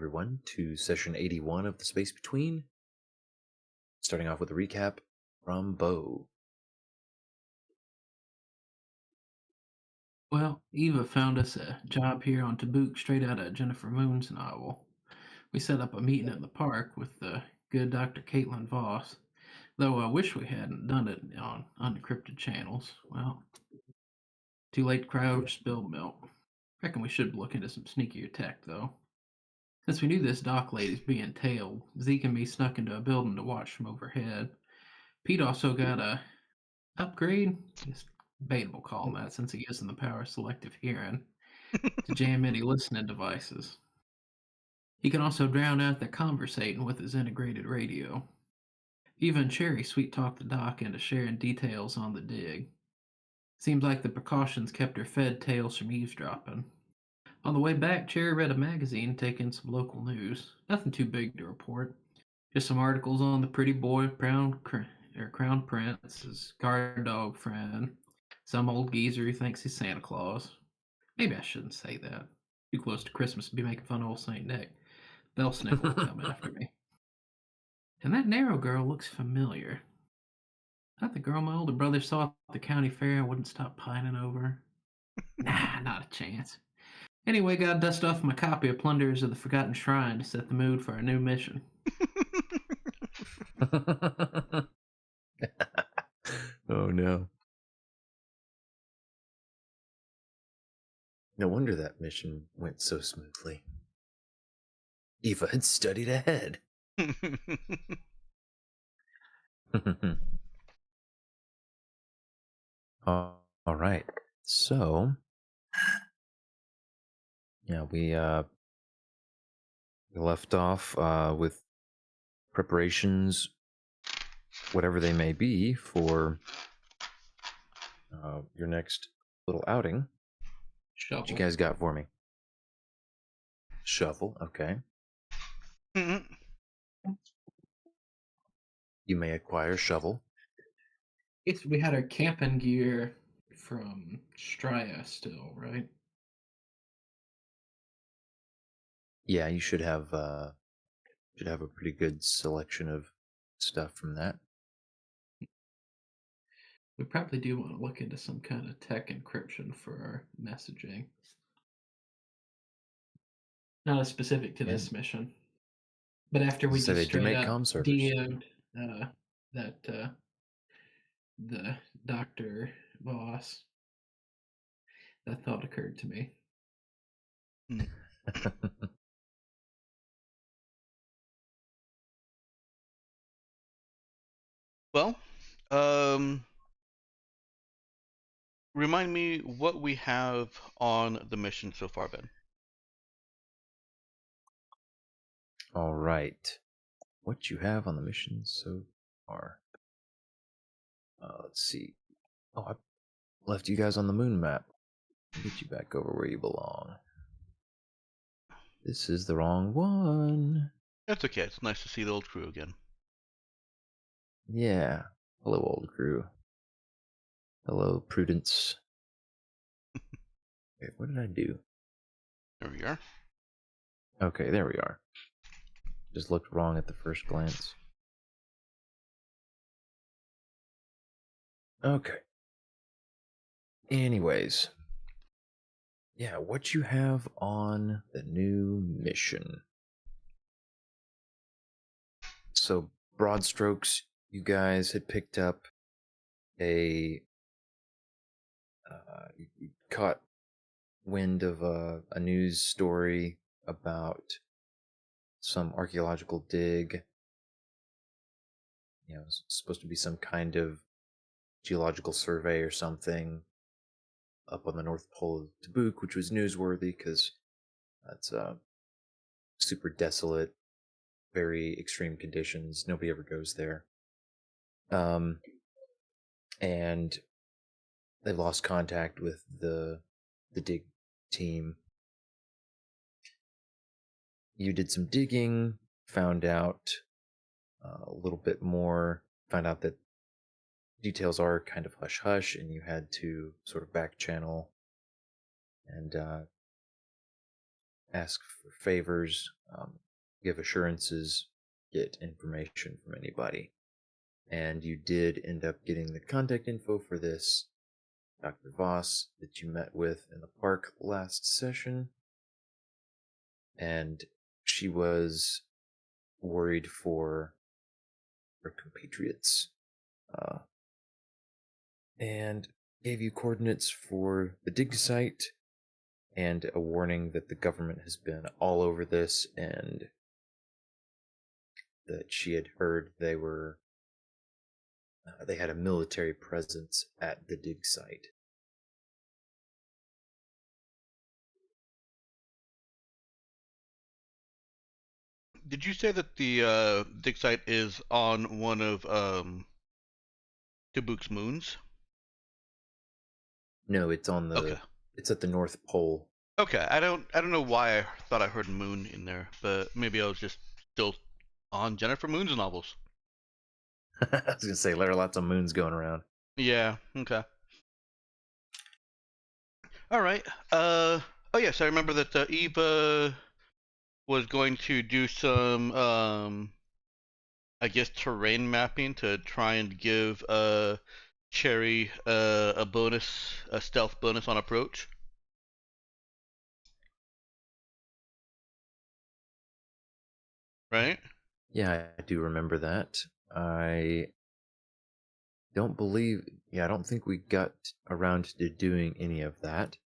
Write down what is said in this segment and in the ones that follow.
everyone, to session 81 of The Space Between. Starting off with a recap from Bo. Well, Eva found us a job here on Tabuk straight out of Jennifer Moon's novel. We set up a meeting in the park with the good Dr. Caitlin Voss, though I wish we hadn't done it on unencrypted channels. Well, too late to cry over spilled milk. Reckon we should look into some sneakier tech, though. Since we knew this dock lady's being tailed, Zeke and me snuck into a building to watch from overhead. Pete also got a upgrade. It's debatable calling that since he isn't the power of selective hearing to jam any listening devices. He can also drown out the conversating with his integrated radio. Even Cherry sweet talked the doc into sharing details on the dig. Seems like the precautions kept her fed tales from eavesdropping. On the way back, Cherry read a magazine taking some local news. Nothing too big to report. Just some articles on the pretty boy Crown Prince, his guard dog friend, some old geezer who thinks he's Santa Claus. Maybe I shouldn't say that. Too close to Christmas to be making fun of old Saint Nick. Belsnickel will come after me. And that narrow girl looks familiar. Not the girl my older brother saw at the county fair and wouldn't stop pining over. Nah, not a chance. Anyway, gotta dust off my copy of Plunderers of the Forgotten Shrine to set the mood for our new mission. Oh no. No wonder that mission went so smoothly. Eva had studied ahead. All right. So, yeah, we left off with preparations, whatever they may be, for your next little outing. Shovel. What you guys got for me? Shovel, okay. You may acquire shovel. We had our camping gear from Strya still, right? Yeah, you should have a pretty good selection of stuff from that. We probably do want to look into some kind of tech encryption for our messaging. Not as specific to this mission, but after we So just they do straight make up comm servers. DM'd the Dr. Voss, that thought occurred to me. Well, remind me what we have on the mission so far, Ben. All right. What you have on the mission so far? Let's see. Oh, I left you guys on the moon map. I'll get you back over where you belong. This is the wrong one. That's okay. It's nice to see the old crew again. Yeah. Hello, old crew. Hello, Prudence. Wait, what did I do? There we are. Okay, there we are. Just looked wrong at the first glance. Okay. Anyways. Yeah, what you have on the new mission. So, broad strokes, you guys had picked up you caught wind of a news story about some archaeological dig. You know, it's supposed to be some kind of geological survey or something up on the North Pole of Tabuk, which was newsworthy because that's super desolate, very extreme conditions. Nobody ever goes there. And they've lost contact with the dig team. You did some digging, found out a little bit more, found out that details are kind of hush-hush, and you had to sort of back channel and ask for favors, give assurances, get information from anybody. And you did end up getting the contact info for this Dr. Voss that you met with in the park last session. And she was worried for her compatriots, uh, and gave you coordinates for the dig site and a warning that the government has been all over this and that she had heard they had a military presence at the dig site. Did you say that the dig site is on one of Tabuk's moons? No, it's Okay. it's at the North Pole. Okay. I don't know why I thought I heard moon in there, but maybe I was just still on Jennifer Moon's novels. I was gonna say there are lots of moons going around. Yeah. Okay. All right. Oh yes, I remember that Eva was going to do some I guess terrain mapping to try and give Cherry a bonus, a stealth bonus on approach. Right? Yeah, I do remember that. I I don't think we got around to doing any of that.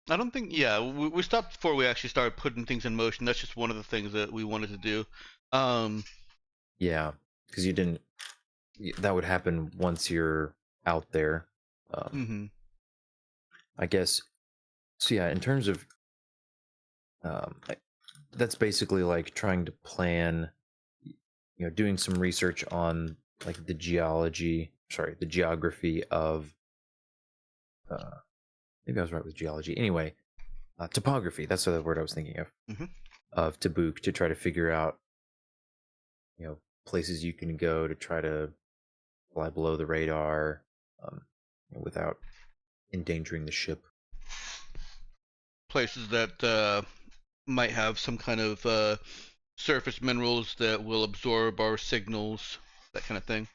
I don't think. Yeah, we stopped before we actually started putting things in motion. That's just one of the things that we wanted to do. Um, Yeah, because that would happen once you're out there. hmm I guess. So yeah, in terms of, that's basically like trying to plan, doing some research on like the geography of, uh, maybe I was right with geology. Anyway, topography. That's the word I was thinking hmm of Tabuk, to try to figure out, places you can go to try to fly below the radar, um, without endangering the ship. Places that might have some kind of surface minerals that will absorb our signals, that kind of thing.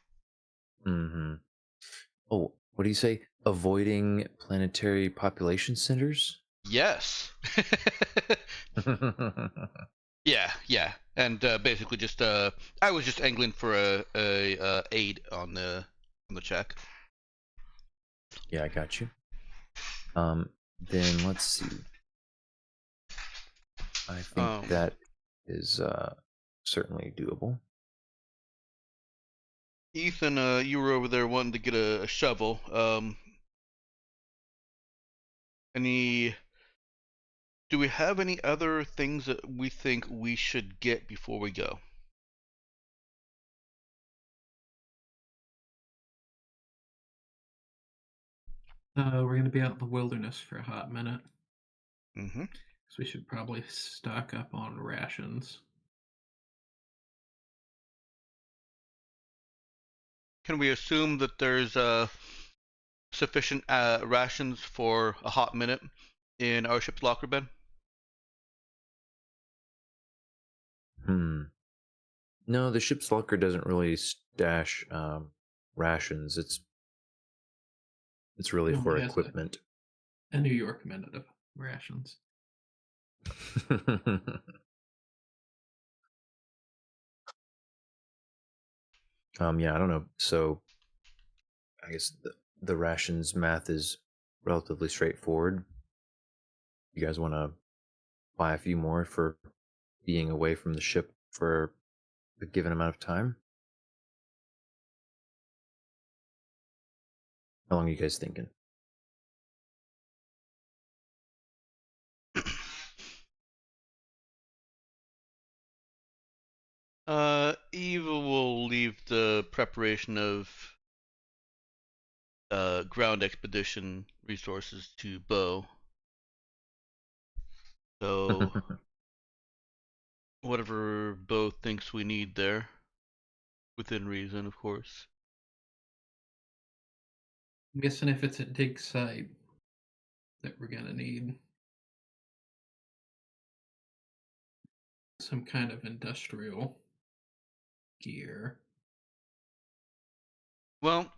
Mm-hmm. Oh, what do you say? Avoiding planetary population centers? Yes. Yeah, yeah, and basically just I was just angling for a aid on the check. Yeah, I got you. Then let's see. I think Um, that is certainly doable. Ethan, you were over there wanting to get a shovel. Any? Do we have any other things that we think we should get before we go? We're going to be out in the wilderness for a hot minute, Mm-hmm. so we should probably stock up on rations. Can we assume that there's sufficient rations for a hot minute in our ship's locker bed? Hmm. No, the ship's locker doesn't really stash rations. It's really It for only has equipment. a New York minute of rations. Yeah, I don't know. So I guess the rations math is relatively straightforward. You guys want to buy a few more for being away from the ship for a given amount of time? How long are you guys thinking? Eva will leave the preparation of ground expedition resources to Bo. So whatever Bo thinks we need there, within reason, of course. I'm guessing if it's a dig site that we're going to need some kind of industrial gear. Well,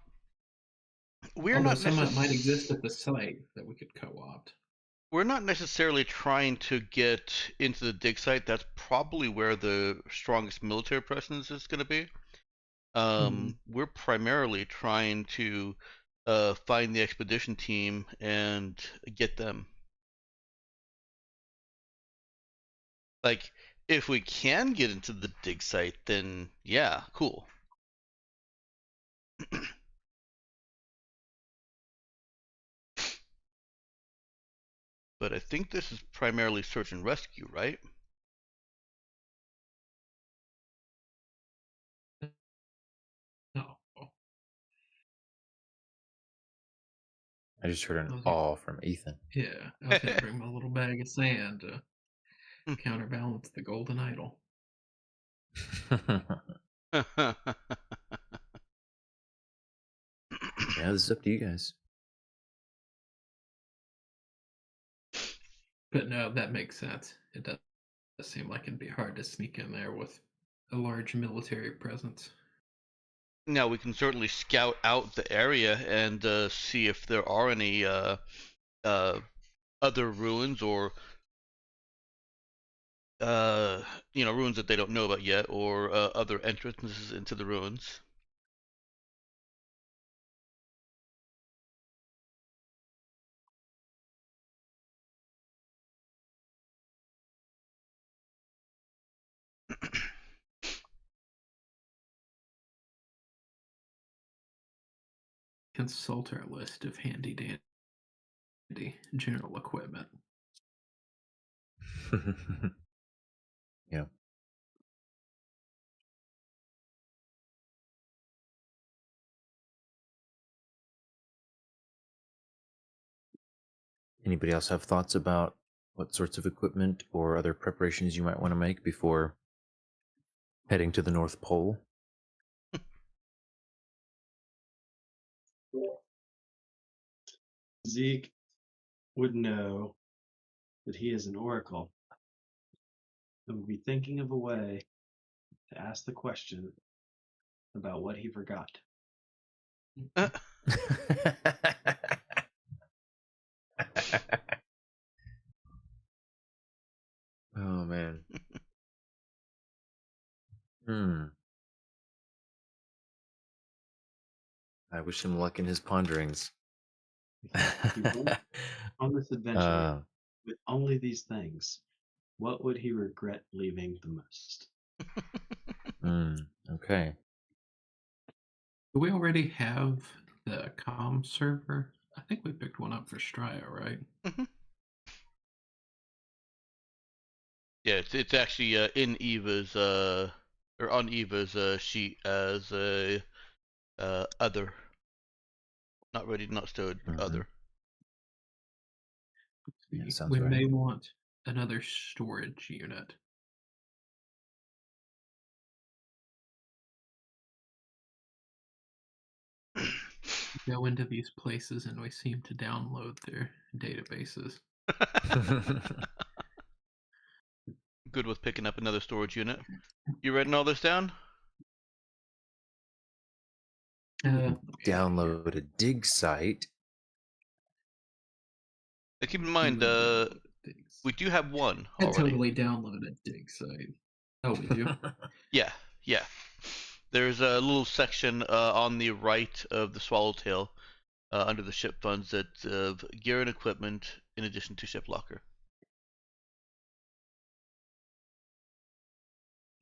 we're Although not some might exist at the site that we could co-opt. we're not necessarily trying to get into the dig site. That's probably where the strongest military presence is going to be. We're primarily trying to find the expedition team and get them. Like, if we can get into the dig site, then yeah, cool. But I think this is primarily search and rescue, right? No. I just heard an Okay. awe from Ethan. Yeah, I was gonna bring my little bag of sand to counterbalance the golden idol. Yeah, this is up to you guys. But no, that makes sense. It does seem like it'd be hard to sneak in there with a large military presence. Now we can certainly scout out the area and see if there are any other ruins or ruins that they don't know about yet, or other entrances into the ruins. Consult our list of handy dandy general equipment. Yeah. Anybody else have thoughts about what sorts of equipment or other preparations you might want to make before heading to the North Pole? Zeke would know that he is an oracle and would be thinking of a way to ask the question about what he forgot. Oh man. I wish him luck in his ponderings. He went on this adventure with only these things. What would he regret leaving the most? Okay. Do we already have the comm server? I think we picked one up for Strya, right? Mm-hmm. Yeah, it's actually in Eva's or on Eva's sheet as a other, not ready, not stowed, other. Yeah, sounds We right. may want another storage unit. Go into these places and we seem to download their databases. Good with picking up another storage unit. You writing all this down? Download a dig site. Keep in mind, we do have one I already. totally downloaded a dig site. Oh, we do? Yeah. There's a little section on the right of the Swallowtail under the ship funds that's of gear and equipment in addition to ship locker.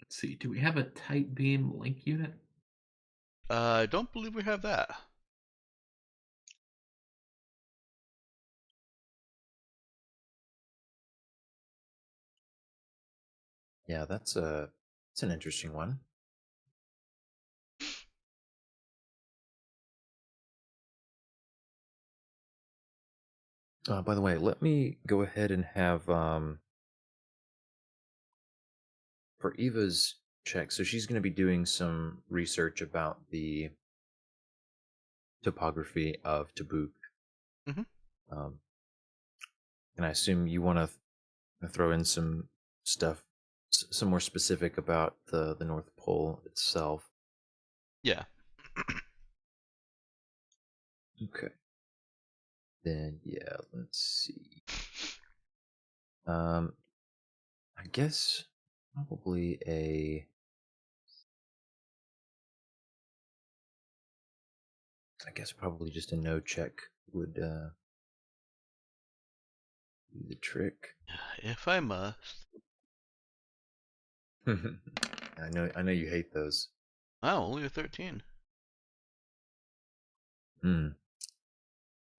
Let's see. Do we have a tight beam link unit? I don't believe we have that. Yeah, that's an interesting one. By the way, let me go ahead and have for Eva's check. So she's going to be doing some research about the topography of Tabuk. And I assume you want to throw in some stuff some more specific about the North Pole itself. Yeah. Okay. Then yeah, let's see. I guess probably just a no check would do the trick. If I must. I know you hate those. Wow, only a 13.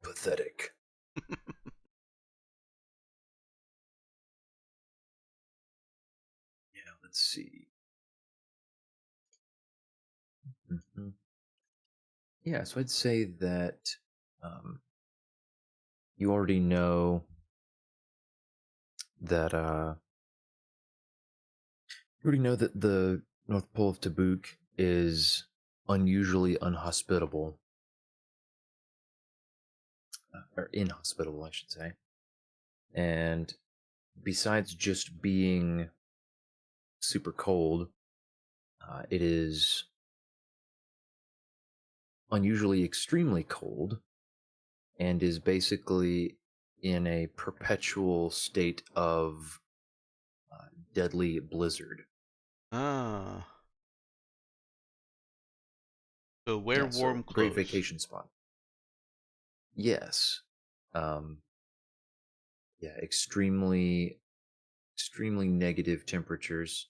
Pathetic. Yeah, let's see. Yeah, so I'd say that you already know that the North Pole of Tabuk is unusually unhospitable, or inhospitable, I should say. And besides just being super cold, it is unusually extremely cold and is basically in a perpetual state of deadly blizzard. Ah. So wear Yeah, warm so great clothes. vacation spot. Yes. Yeah, extremely negative temperatures.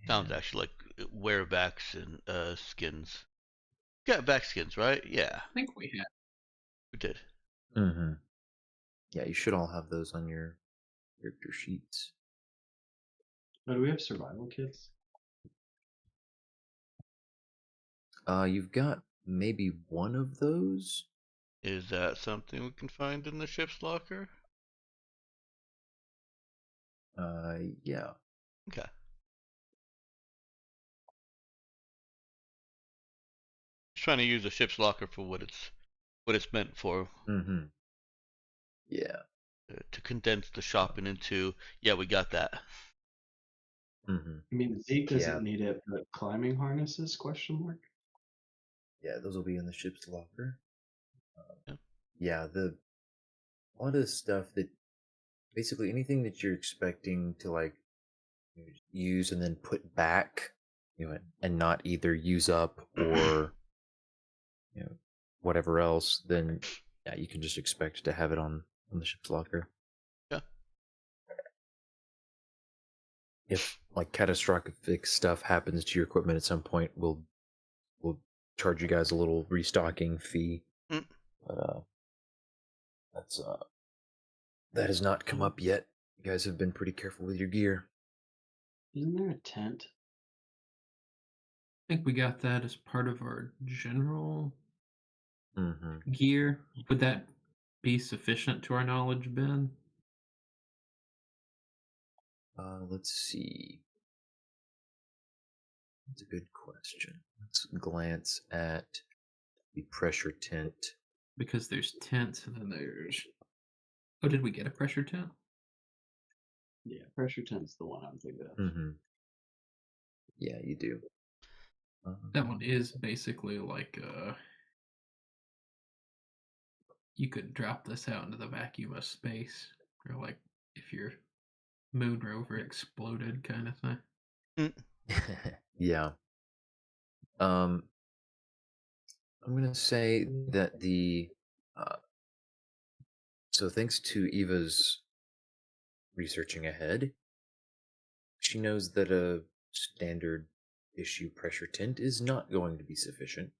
Sounds actually like wear vaccine skins. You got vac skins, right? Yeah, I think we had. we did. Mm-hmm. Yeah, you should all have those on your character sheets. Oh, do we have survival kits? You've got maybe one of those. Is that something we can find in the ship's locker? Yeah. Okay. Just trying to use the ship's locker for what it's meant for. Mm-hmm. Yeah. To condense the shopping into, yeah, we got that. Mm-hmm. I mean, Zeke doesn't Yeah. need it, but climbing harnesses? Question mark. Yeah, those will be in the ship's locker. Yeah. Yeah, a lot of stuff that basically anything that you're expecting to like use and then put back, and not either use up or whatever else, then yeah, you can just expect to have it on the ship's locker. Yeah. If like catastrophic stuff happens to your equipment at some point, we'll charge you guys a little restocking fee. Mm. But that has not come up yet. You guys have been pretty careful with your gear. Isn't there a tent? I think we got that as part of our general Mm-hmm. gear. Would that be sufficient to our knowledge, Ben? Let's see. That's a good question. Let's glance at the pressure tent. Because there's tents and then there's. Oh, did we get a pressure tent? Yeah, pressure tent's the one I'm thinking of. Mm-hmm. Yeah, you do. That one is basically like you could drop this out into the vacuum of space, or like if your moon rover exploded, kind of thing. Yeah. I'm gonna say that so thanks to Eva's researching ahead, she knows that a standard issue pressure tent is not going to be sufficient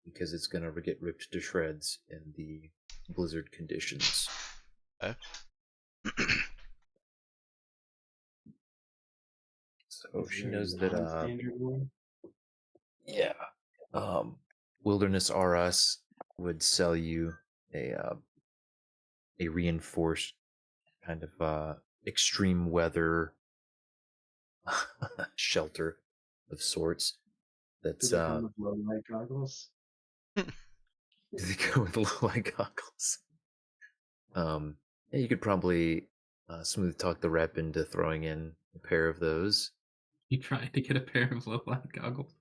because it's gonna get ripped to shreds in the blizzard conditions. Okay. So Is she there a knows that non-standard one? yeah, Wilderness R Us would sell you a reinforced kind of extreme weather shelter of sorts. That's Do they come with low light goggles? do they go with low light goggles? Yeah, you could probably smooth talk the rep into throwing in a pair of those. You trying to get a pair of low light goggles?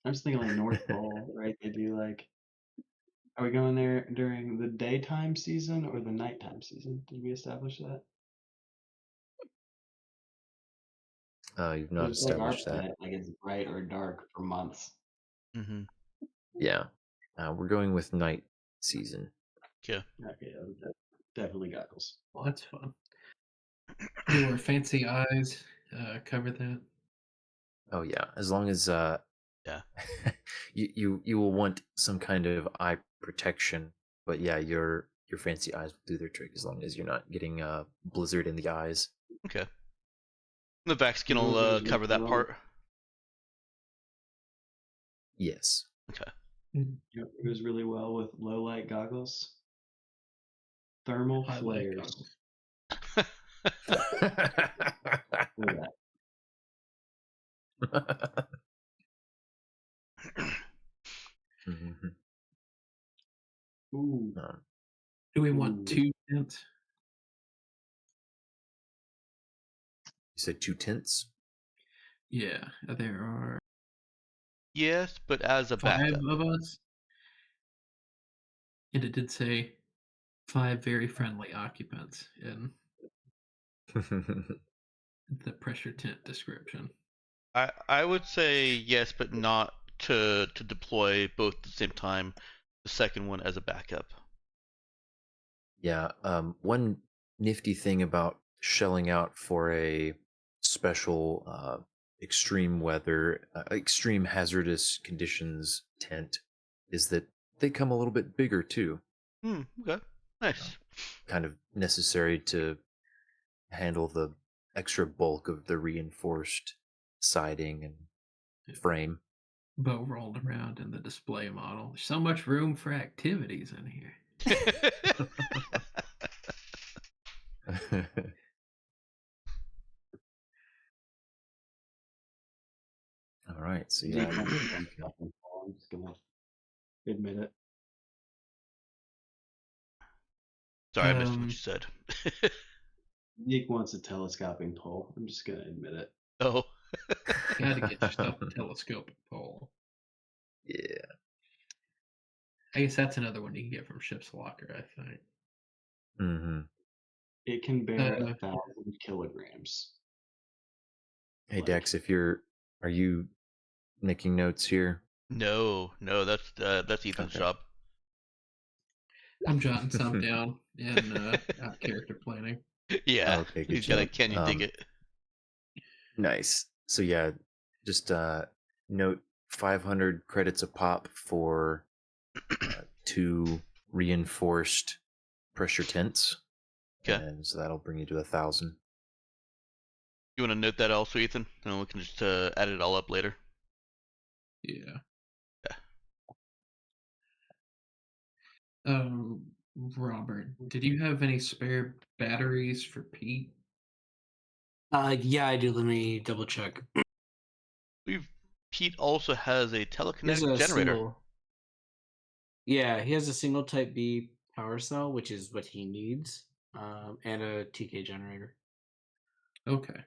I'm just thinking like North Pole, right? They do like. Are we going there during the daytime season or the nighttime season? Did we establish that? You've not It's like our established that. planet, like it's bright or dark for months. Mm-hmm. Yeah. We're going with night season. Yeah. Okay, definitely goggles. Well, that's fun. Do our fancy eyes cover that? Oh yeah, as long as Yeah. you will want some kind of eye protection, but yeah, your fancy eyes will do their trick as long as you're not getting blizzard in the eyes. Okay. The vac skin You know will what goes cover really that well part. Yes. Okay. Mm. You know what goes really well with low light goggles? Thermal Highlight flares. goggles. Look at Mhm. that. Ooh, Do we want ooh. 2 tents? You said 2 tenths? Yeah, there are Yes, but as a 5 backup. of us, and it did say 5 very friendly occupants in the pressure tent description. I would say yes, but not to deploy both at the same time. The second one as a backup. Yeah, one nifty thing about shelling out for a special extreme weather, extreme hazardous conditions tent is that they come a little bit bigger too. Okay. Nice. Kind of necessary to handle the extra bulk of the reinforced siding and frame. Bo rolled around in the display model. There's so much room for activities in here. All right, so Zeke yeah, wants to you tell us can- something. I'm just gonna admit it. Sorry, I missed what you said. Zeke wants a telescoping pole. I'm just gonna admit it. Oh. Gotta get yourself a telescopic pole. yeah. I guess that's another one you can get from Ship's Locker, I think. Mm-hmm. It can bear Uh, 1,000 kilograms. Hey Like, Dex, are you making notes here? No, that's Ethan's Okay. job. I'm jotting some down in character planning. Yeah, Okay, good he's got a job. can you dig it? Nice. So yeah, just note 500 credits a pop for 2 reinforced pressure tents, Okay. and so that'll bring you to 1,000. You want to note that also, Ethan? And we can just add it all up later. Yeah. Yeah. Robert, did you have any spare batteries for Pete? Yeah, I do. Let me double check. Pete also has a He has telekinetic a generator. single. Yeah, he has a single Type B power cell, which is what he needs, and a TK generator. Okay.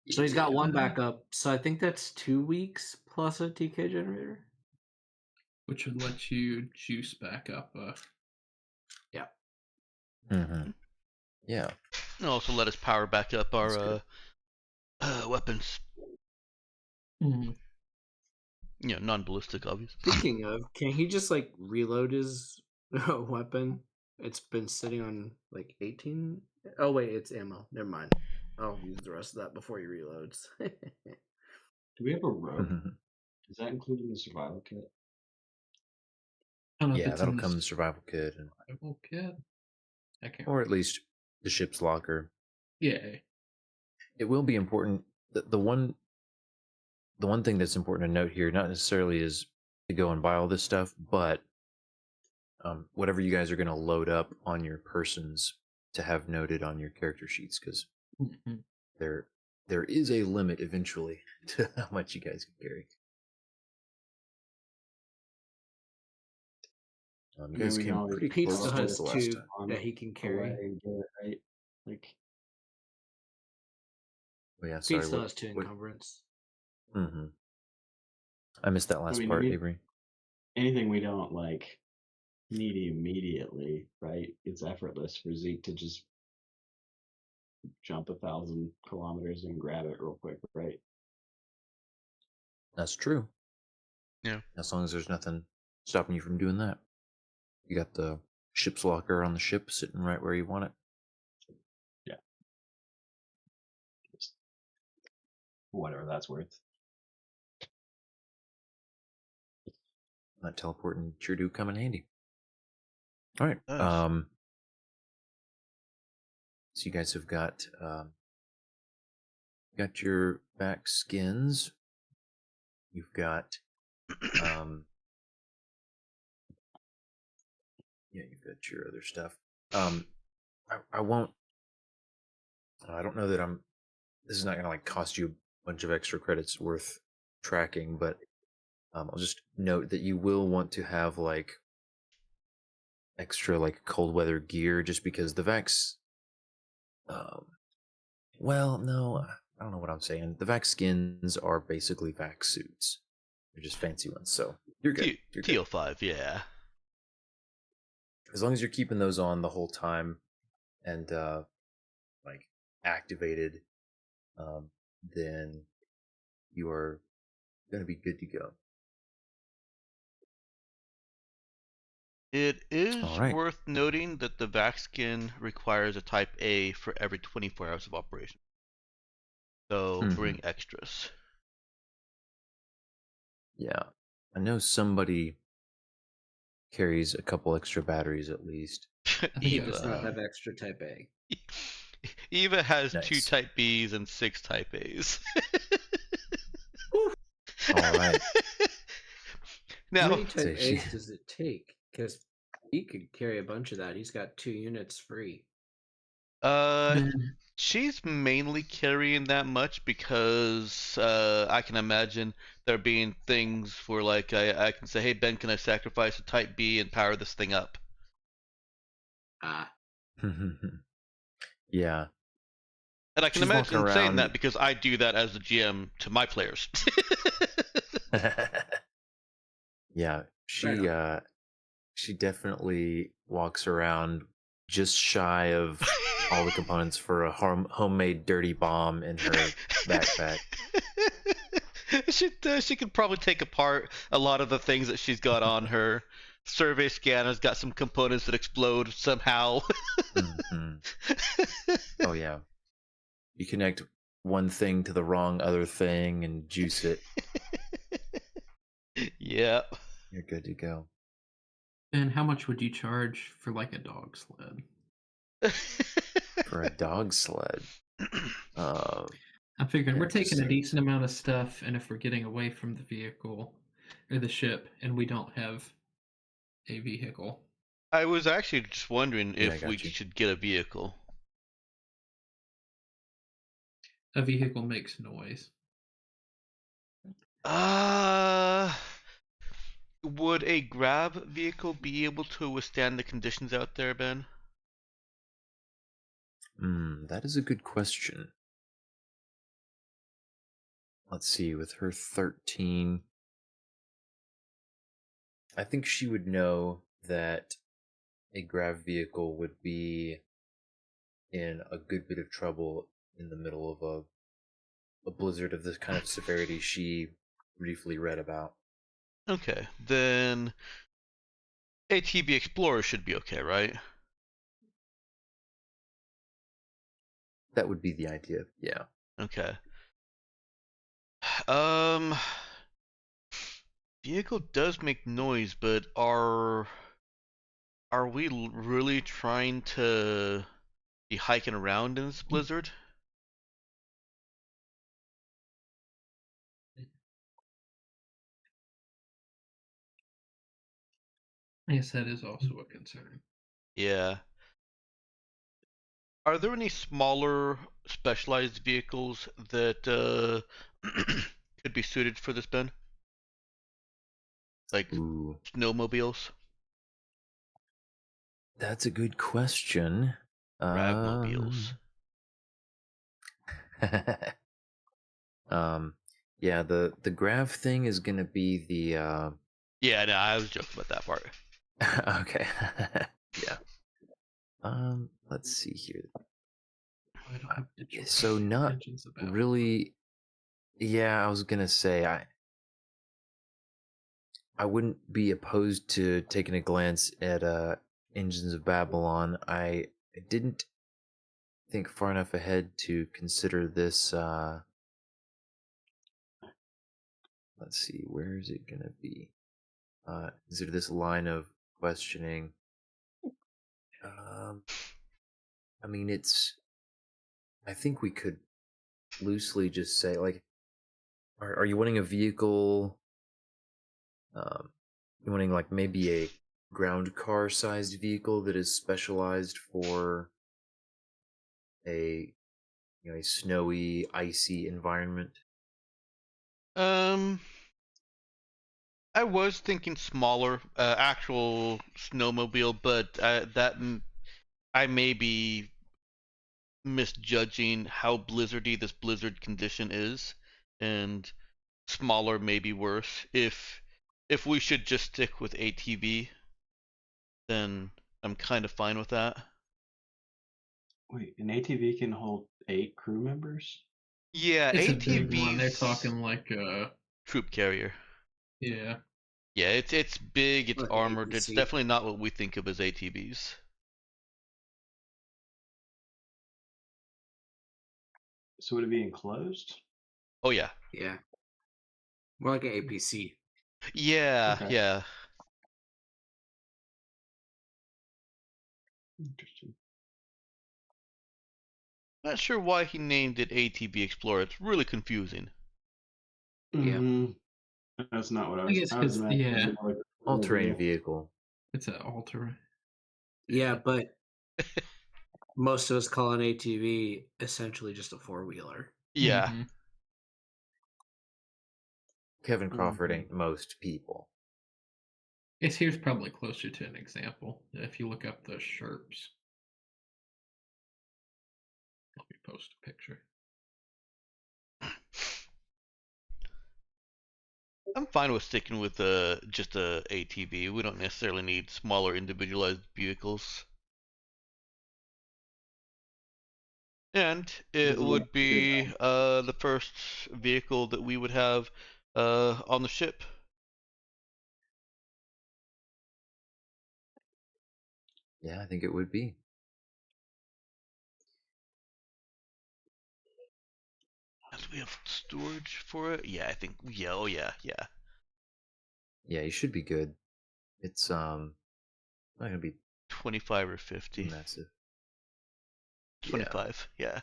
So he's got one backup. So I think that's 2 weeks plus a TK generator. Which would let you juice back up. Yeah. Mm-hmm. Yeah. And also let us power back up That's our good. weapons. Mhm. Non-ballistic, obviously. Speaking of, can he just like reload his weapon? It's been sitting on like 18. Oh wait, it's ammo. Never mind. I'll use the rest of that before he reloads. do we have a rope? Mhm. Is that included in the survival kit? I don't know if Yeah, it's that'll in come in the the survival kit, survival kit. I can't or remember. at least the ship's locker. Yeah. It will be important. The one thing that's important to note here, not necessarily is to go and buy all this stuff, but whatever you guys are going to load up on your persons to have noted on your character sheets, because Mhm. there is a limit eventually to how much you guys can carry. You I mean, guys we can came always pretty Pete close still to it has the last two time. that he can away carry. and get it right. Like, Oh, yeah, Pete sorry. still has two What? encumbrance. Mm-hmm. I missed that last mean, part, Avery. anything we don't like need immediately, right? It's effortless for Zeke to just jump 1,000 kilometers and grab it real quick, right? That's true. Yeah. As long as there's nothing stopping you from doing that. You got the ship's locker on the ship sitting right where you want it. Yeah. Just whatever that's worth. That teleporting sure do come in handy. All right. Nice. So you guys have got your back skins. You've got yeah, you've got your other stuff. I won't. I don't know that I'm. This is not gonna like cost you a bunch of extra credits worth tracking, but I'll just note that you will want to have like extra like cold weather gear, just because the Vax. Well, no, I don't know what I'm saying. The Vax skins are basically Vax suits. They're just fancy ones, so you're good. You're good. TL5, yeah. As long as you're keeping those on the whole time and like activated, then you are going to be good to go. It is All right. worth noting that the vac skin requires a type A for every 24 hours of operation. So bring extras. Yeah. I know somebody carries a couple extra batteries at least. He does not Eva. have extra type A. Eva has Nice. 2 type Bs and 6 type As. All right. How Now, many type So she- A's does it take? Because he could carry a bunch of that. He's got 2 units free. Ben, she's mainly carrying that much because I can imagine there being things where like I can say, hey Ben, can I sacrifice a type B and power this thing up? Ah, yeah. And I can She's walking imagine saying around- that because I do that as the GM to my players. Yeah. She definitely walks around just shy of all the components for a homemade dirty bomb in her backpack. She could probably take apart a lot of the things that she's got on her. Survey scanner's got some components that explode somehow. Mhm. Oh yeah. You connect one thing to the wrong other thing and juice it. Yeah. You're good to go. Ben, how much would you charge for like a dog sled? For a dog sled. I'm figuring Yeah, we're taking a just- decent amount of stuff, and if we're getting away from the vehicle or the ship, and we don't have a vehicle, I was actually just wondering Yeah, I if got we you. should get a vehicle. a vehicle makes noise. Would a grab vehicle be able to withstand the conditions out there, Ben? That is a good question. Let's see, with her 13, I think she would know that a grav vehicle would be in a good bit of trouble in the middle of a blizzard of this kind of severity she briefly read about. Okay, then ATV Explorer should be okay, right? That would be the idea, yeah. Okay. Vehicle does make noise, but are we really trying to be hiking around in this blizzard? I guess that is also a concern. Yeah. Are there any smaller specialized vehicles that could be suited for this, Ben? Like Ooh, snowmobiles? That's a good question. Gravmobiles. Yeah, the grav thing is gonna be the Yeah, no, I was joking about that part. okay. Yeah. Let's see here. I don't have So not engines about. really. Yeah, I was gonna say I wouldn't be opposed to taking a glance at Engines of Babylon. I didn't think far enough ahead to consider this. Let's see, where is it gonna be? Consider this line of questioning. I mean, I think we could loosely just say, like, are you wanting a vehicle? You wanting like maybe a ground car sized vehicle that is specialized for a a snowy, icy environment? I was thinking smaller, actual snowmobile, but I may be misjudging how blizzardy this blizzard condition is, and smaller may be worse. If we should just stick with ATV, then I'm kind of fine with that. Wait, an ATV can hold 8 crew members? Yeah, It's a big one. They're ATVs talking like troop carrier. yeah. Yeah, it's big, it's Like an armored. It's APC. definitely not what we think of as ATVs. So would it be enclosed? Oh yeah. Yeah. More like an APC. Yeah, Okay. yeah. Interesting. Not sure why he named it ATV Explorer. It's really confusing. Yeah. Mm-hmm. That's not what I guess I was because imagining. Like a All-terrain snowmobile. vehicle. it's an alter. Yeah, but most of us call an ATV essentially just a four-wheeler. Yeah. Mm-hmm. Kevin Crawford Mhm. ain't most people. Here's probably closer to an example. If you look up the Sherps, let me post a picture. I'm fine with sticking with just a ATV. We don't necessarily need smaller individualized vehicles. And it There's a lot would to do be now. the first vehicle that we would have on the ship. Yeah, I think it would be. Do we have storage for it? Yeah, I think. Yeah, oh yeah, yeah. Yeah, you should be good. It's not gonna be 25 or too 50. massive. Yeah. 25, yeah.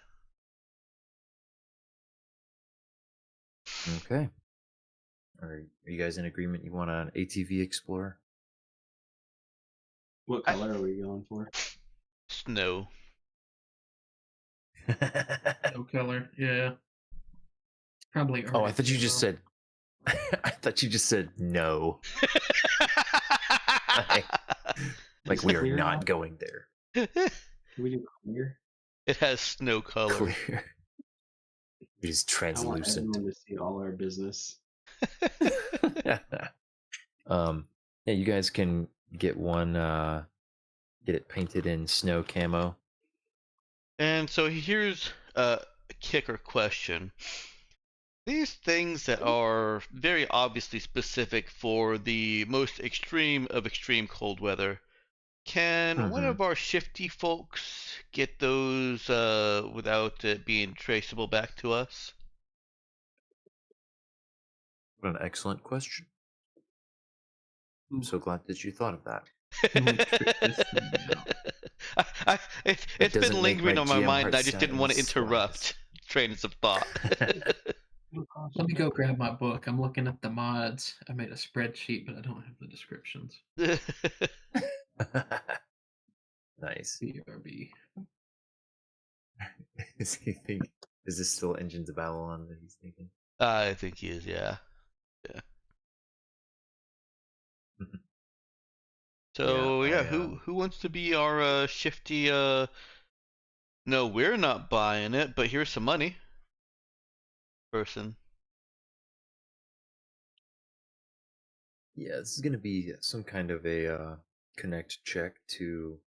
Okay. Are you guys in agreement? You want an ATV Explorer? What color are we going for? Snow. No color. Yeah. It's probably Oh, I Arctic thought you just yellow. said. I thought you just said no. Like Is we are clear not enough? going there. Can we do clear? It has snow color. Clear. It is I want translucent. everyone to see all our business. Yeah, you guys can get one. Get it painted in snow camo. And so here's a kicker question. These things that are very obviously specific for the most extreme of extreme cold weather, can one of our shifty folks get those without it being traceable back to us? What an excellent question. I'm so glad that you thought of that. Trick this thing out. That It's been doesn't make my lingering on my GM mind, and heart I just sad didn't in want the to interrupt slightest. trains of thought. Let me go grab my book. I'm looking at the mods. I made a spreadsheet, but I don't have the descriptions. Nice. BRB. Is he think? Is this still Engines of Babylon that he's thinking? I think he is, yeah. So Yeah, yeah, who wants to be our shifty no, we're not buying it, but here's some money person? yeah, this is gonna be some kind of a connect check to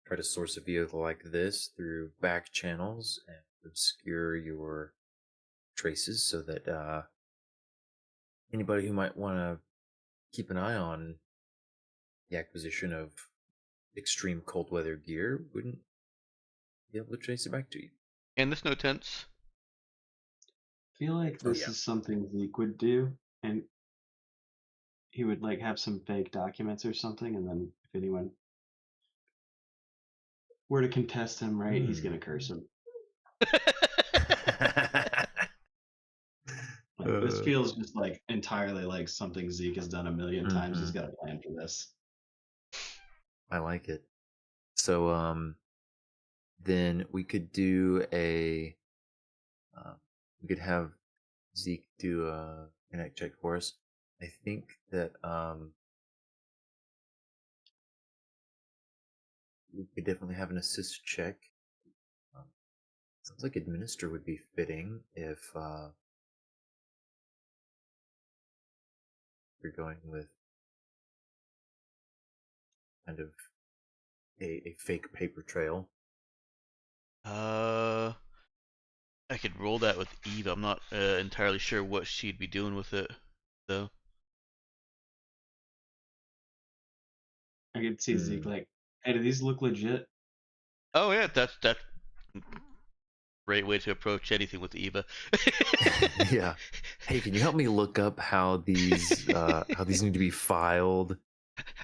try to source a vehicle like this through back channels and obscure your traces so that anybody who might want to keep an eye on the acquisition of extreme cold weather gear wouldn't be able to trace it back to you. And there's no tents. I feel like Oh, this yeah. is something Zeke would do, and he would like have some fake documents or something, and then if anyone were to contest him, right, he's gonna curse him. Like this feels just like entirely like something Zeke has done a million times. He's got a plan for this. I like it. So then we could do we could have Zeke do a connect check for us. I think that we could definitely have an assist check. Sounds like administer would be fitting if you're going with kind of a fake paper trail. I could roll that with Eve. I'm not entirely sure what she'd be doing with it, though. I could see Zeke like, hey, do these look legit? Oh yeah, that's great way to approach anything with Eva. Yeah. Hey, can you help me look up how these need to be filed?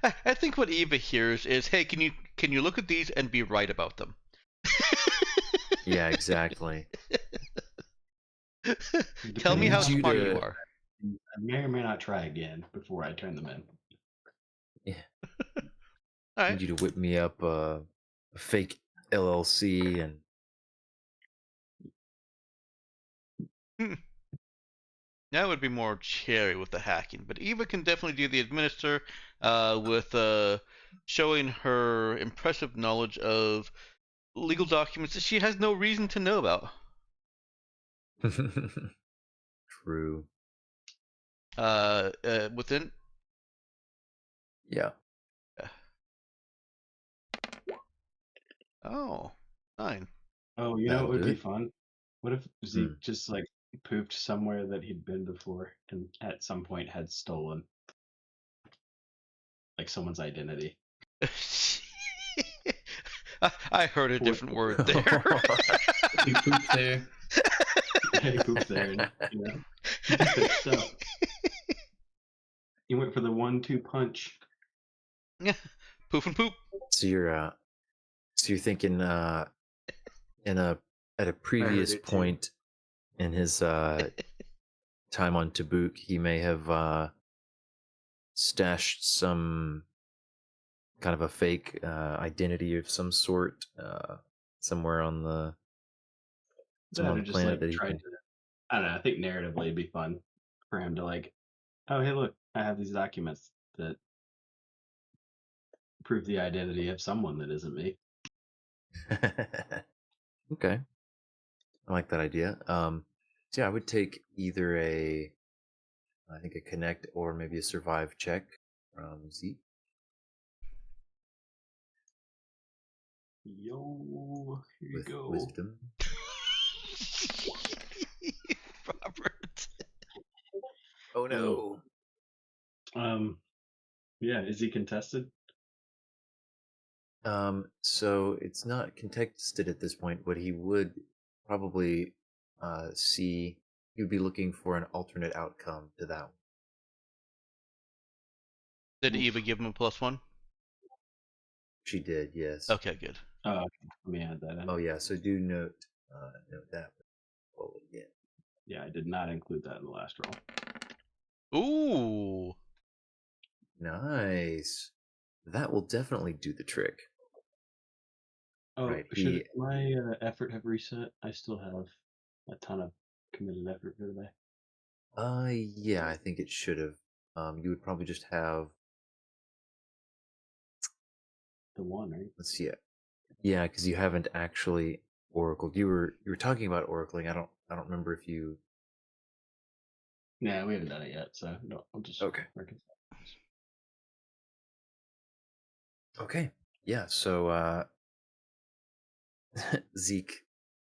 I think what Eva hears is, "Hey, can you look at these and be right about them?" Yeah, exactly. Tell me I how need you smart to- you are. I may or may not try again before I turn them in. Yeah. All I right. need you to whip me up a fake LLC and That would be more Cherry with the hacking, but Eva can definitely do the administer with showing her impressive knowledge of legal documents that she has no reason to know about. True. Within. Yeah. Oh, 9. Oh, you know That'll what would do be it. fun? What if Zeke just like pooped somewhere that he'd been before and at some point had stolen like someone's identity? I heard a different word there. He pooped there. Yeah, he pooped there, and he took their stuff. He went for the 1-2 punch. Poof and poop. So you're thinking in a at a previous it too. point in his time on Tabuk, he may have stashed some kind of a fake identity of some sort somewhere on the somewhere on the Just planet like that he tried can. to. I don't know. I think narratively it'd be fun for him to like, oh hey look, I have these documents that prove the identity of someone that isn't me. Okay, I like that idea. So yeah, I would take either I think a connect or maybe a survive check from Zeke. Yo, here you With go. wisdom. Robert. Oh no. Yeah, is he contested? So it's not contested at this point, but he would probably see he would be looking for an alternate outcome to that one. Did Eva give him a +1? She did, yes. Okay, good. Let me add that in. Oh yeah, so do note that. Oh yeah. Yeah, I did not include that in the last roll. Ooh. Nice. That will definitely do the trick. Oh, Right, should my effort have reset? I still have a ton of committed effort for today. Yeah, I think it should have. You would probably just have the one, right? Let's see it. Yeah, because you haven't actually oracled. You were talking about oracling. I don't remember if you. Yeah, we haven't done it yet, so no, I'll just Okay. reconcile. Okay. Yeah. So Zeke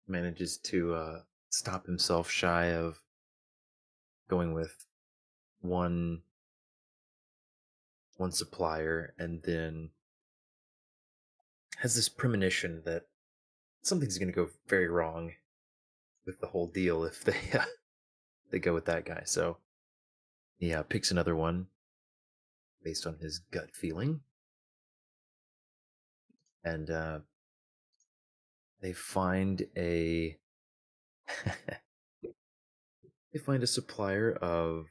manages to stop himself shy of going with one supplier, and then has this premonition that something's going to go very wrong with the whole deal if they go with that guy. So he picks another one based on his gut feeling, and they find a they find a supplier of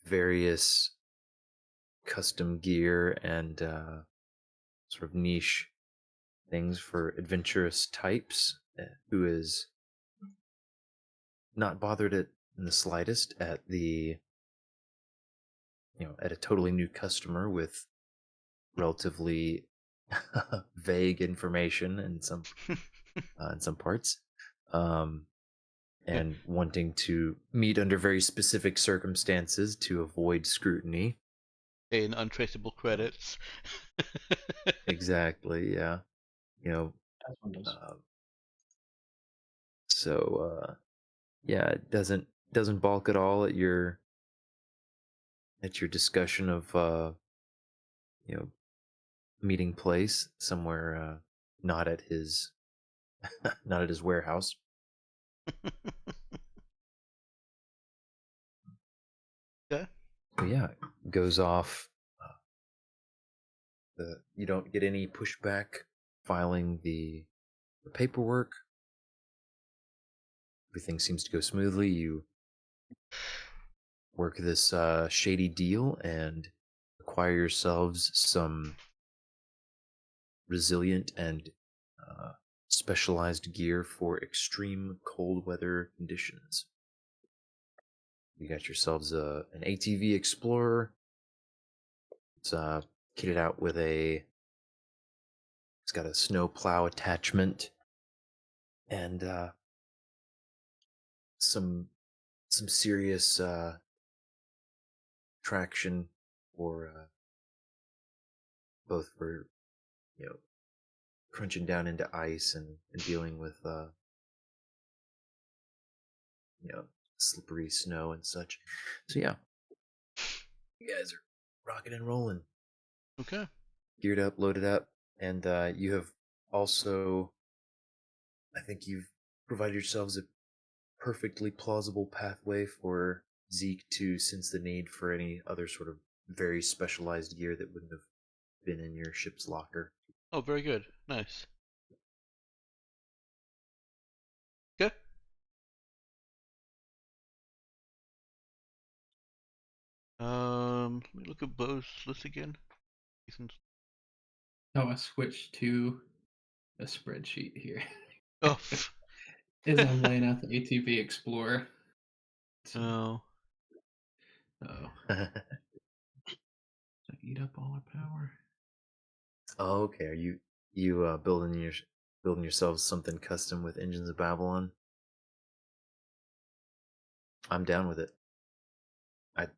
various custom gear and sort of niche things for adventurous types, who is not bothered in the slightest at the at a totally new customer with relatively vague information in some parts, and wanting to meet under very specific circumstances to avoid scrutiny. And untraceable credits. Exactly. Yeah. That's one does. So yeah, it doesn't balk at all at your discussion of meeting place somewhere, not at his not at his warehouse. Okay. But yeah, goes off. You don't get any pushback filing the paperwork. Everything seems to go smoothly. You work this shady deal and acquire yourselves some resilient and specialized gear for extreme cold weather conditions. You got yourselves an ATV Explorer. It's kitted out with it's got a snow plow attachment and some serious traction for both for crunching down into ice and dealing with slippery snow and such. So yeah, you guys are rocking and rolling. Okay. Geared up, loaded up, and you have also, I think you've provided yourselves a perfectly plausible pathway for Zeke to sense the need for any other sort of very specialized gear that wouldn't have been in your ship's locker. Oh, very good. Nice. Okay. Let me look at Bo's list again. Ethan's. Oh, I switched to a spreadsheet here Oh. as I'm laying out the ATV Explorer. Oh. Oh, eat up all our power. Oh, okay. Are you building yourselves something custom with Engines of Babylon? I'm down with it. I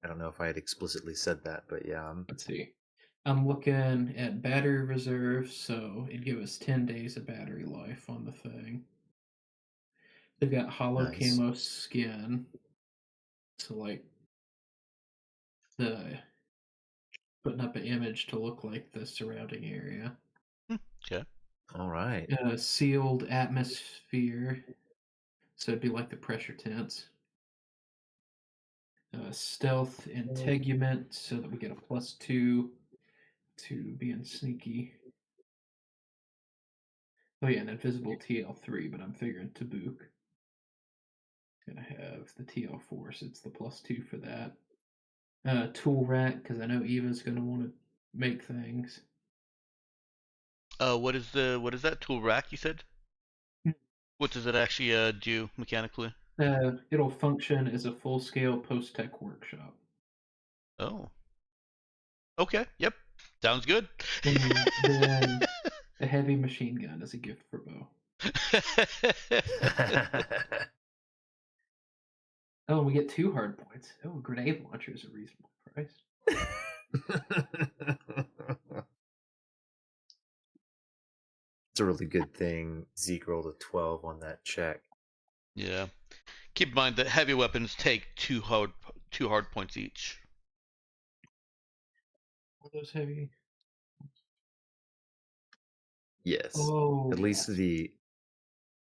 don't know if I had explicitly said that, but yeah, Let's see. I'm looking at battery reserve, so it'd give us 10 days of battery life on the thing. They've got hollow Nice. camo skin, so like the putting up an image to look like the surrounding area. Okay. All right. Sealed atmosphere, so it'd be like the pressure tents. Stealth integument, so that we get a +2 to being sneaky. Oh yeah, an invisible TL3, but I'm figuring Tabuk gonna have the TL4, so it's the +2 for that. Tool rack, because I know Eva's gonna want to make things. What is that tool rack you said? What does it actually do mechanically? It'll function as a full-scale post-tech workshop. Oh. Okay. Yep. Sounds good. And then a heavy machine gun as a gift for Bo. Oh, and we get 2 hard points. Oh, a grenade launcher is a reasonable price. It's a really good thing Zeke rolled a 12 on that check. Yeah. Keep in mind that heavy weapons take 2 hard points each. Are those heavy? Yes. Oh, At least yes. the.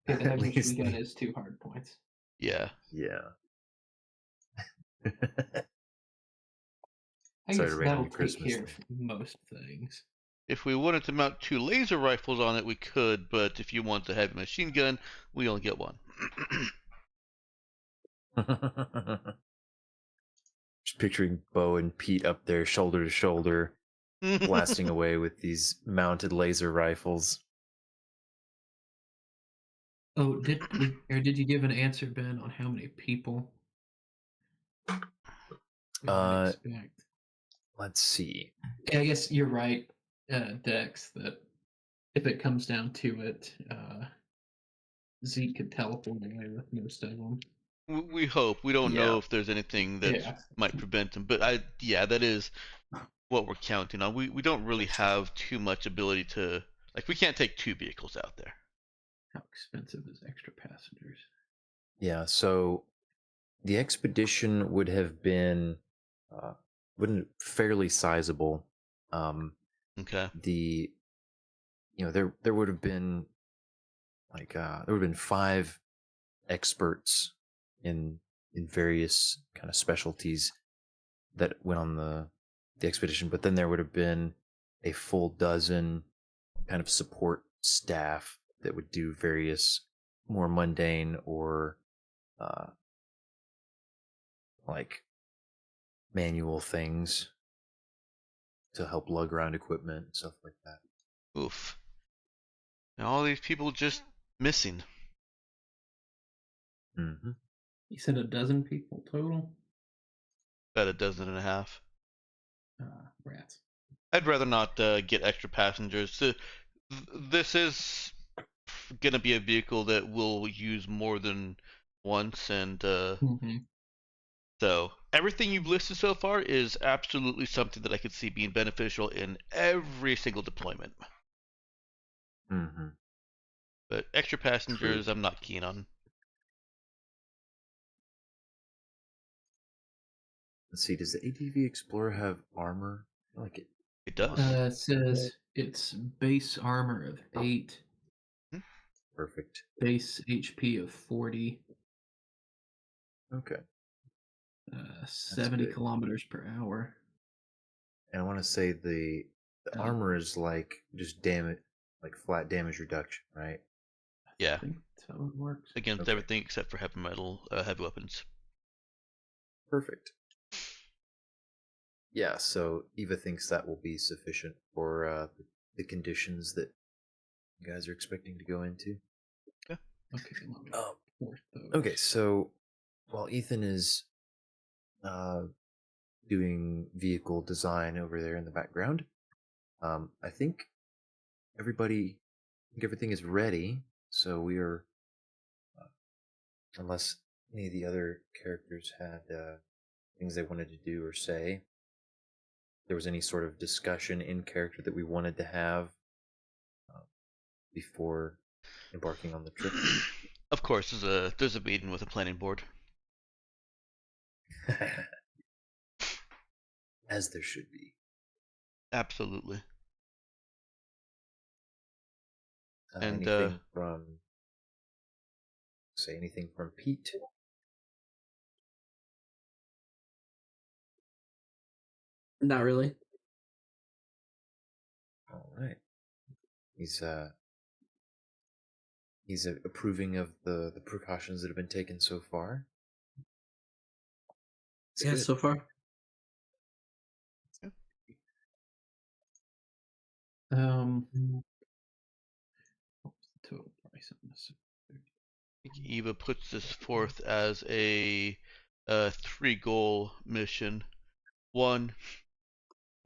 Okay, the At heavy least machine gun the. is 2 hard points. Yeah. Yeah. I Sorry guess to rain on that'll your take Christmas care there. of most things. If we wanted to mount 2 laser rifles on it, we could, but if you want the heavy machine gun, we only get 1. Just picturing Bo and Pete up there, shoulder to shoulder, blasting away with these mounted laser rifles. Oh, did you give an answer, Ben, on how many people we might expect? Let's see. Yeah, I guess you're right, Dex, that if it comes down to it, Zeke could teleport away with most of them. We hope. We don't know Yeah. if there's anything that Yeah. might prevent them, but that is what we're counting on. We don't really have too much ability to, like, we can't take 2 vehicles out there. How expensive is extra passengers? Yeah, so the expedition would have been fairly sizable. Okay. There would have been there would have been 5 experts in various kind of specialties that went on the expedition, but then there would have been a full dozen kind of support staff that would do various more mundane or like manual things to help lug around equipment and stuff like that. Oof. And all these people just missing. Mm-hmm. You said a dozen people total? About 12.5. Rats. I'd rather not get extra passengers. This is going to be a vehicle that we'll use more than once, and so everything you've listed so far is absolutely something that I could see being beneficial in every single deployment. Mm-hmm. But extra passengers, I'm not keen on. Let's see, does the ATV Explorer have armor? I feel like it. It does. It says it's base armor of 8. Perfect. Base HP of 40. Okay. 70 good. kilometers per hour. And I want to say the armor is like just damage, like flat damage reduction, right? Yeah. I think that's how it works. Against Okay. everything except for heavy weapons. Perfect. Yeah, so Eva thinks that will be sufficient for the conditions that you guys are expecting to go into. Yeah. Okay, let me port those. Okay, so while Ethan is doing vehicle design over there in the background, I think everything is ready. So we are, unless any of the other characters had things they wanted to do or say, there was any sort of discussion in character that we wanted to have before embarking on the trip. Of course, there's a meeting with a planning board. As there should be. Absolutely. And anything from Pete? Not really. All right. He's approving of the precautions that have been taken so far. It's Yeah, good. so far. What's the total price on this? I think Eva puts this forth as a 3-goal mission. 1,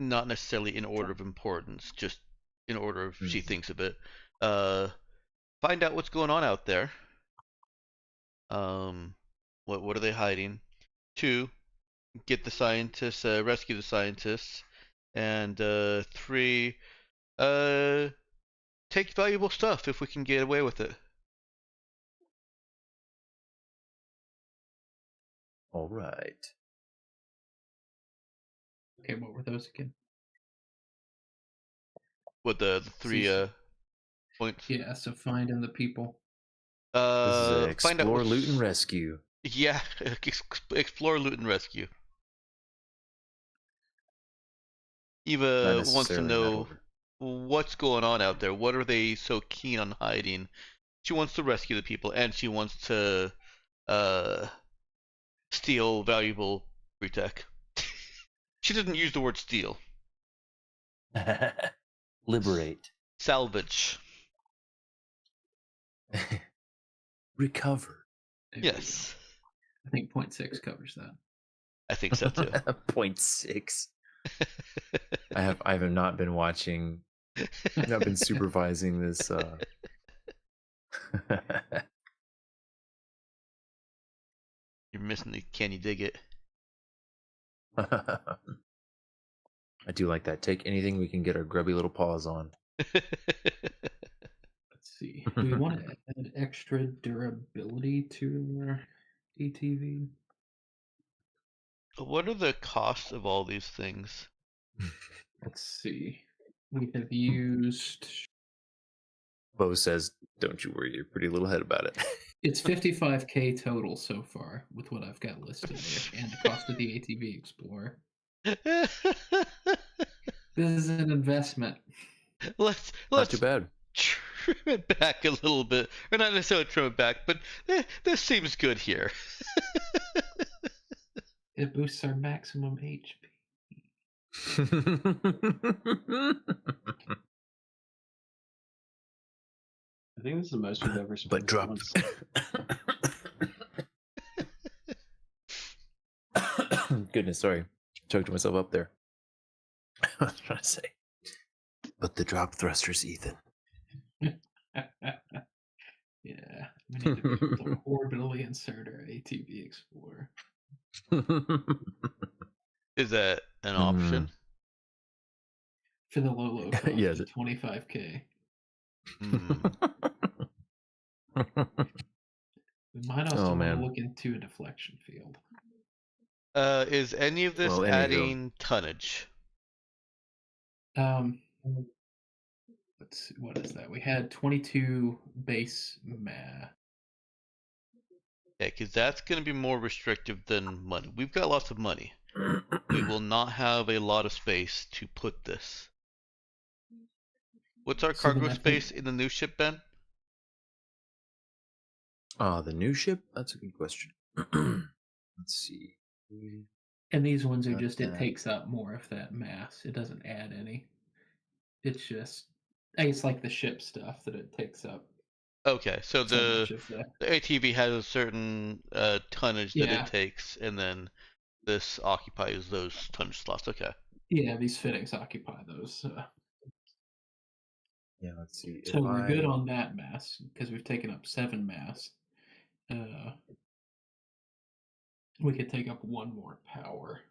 not necessarily in order of importance, just in order of she Mhm. thinks of it. Find out what's going on out there. What are they hiding? 2, get the scientists, rescue the scientists, and 3, take valuable stuff if we can get away with it. All right. Okay, what were those again? What the 3 points? Yeah, so finding the people. This is a Find out explore, loot, and what's rescue. yeah, explore, loot, and rescue. Not Eva wants to necessarily in that know order. what's going on out there. What are they so keen on hiding? She wants to rescue the people, and she wants to uh, steal valuable free tech. She didn't use the word steal. Liberate. Salvage. Recover. There we go. Yes, I think 0.6 covers that. I think so too. 0.6. I have not been watching. I've not been supervising this. You're missing the can you dig it? I do like that. Take anything we can get our grubby little paws on. Let's see. Do we want to add extra durability to our ATV? What are the costs of all these things? Let's see. We have used. Bo says, "Don't you worry your pretty little head about it." It's 55K total so far with what I've got listed there, and the cost of the ATV Explorer. This is an investment. let's Not too bad. trim it back a little bit, or not necessarily trim it back, but this seems good here. It boosts our maximum HP. I think this is the most we've ever spent. But at drop. once. Goodness, sorry. Choked myself up there. I was trying to say. But the drop thrusters, Ethan. Yeah, we need to be able to orbitally insert our ATV Explorer. Is that an option? For the low cost Yes. of 25K. We might also Oh, want man. to look into a deflection field. Is any of this Well, anywho. adding tonnage? Let's see, what is that? We had 22 base mass. Yeah, because that's going to be more restrictive than money. We've got lots of money. We will not have a lot of space to put this. What's our So then cargo I think- space in the new ship, Ben? The new ship? That's a good question. Let's see. And these ones are Got just, that. it takes up more of that mass. It doesn't add any. It's just, it's like the ship stuff that it takes up Okay, so so much of the. the ATV has a certain tonnage that Yeah. it takes, and then this occupies those tonnage slots. Okay. Yeah, these fittings occupy those. Yeah, let's see. So we're good on that mass because we've taken up 7 mass. We could take up 1 more power.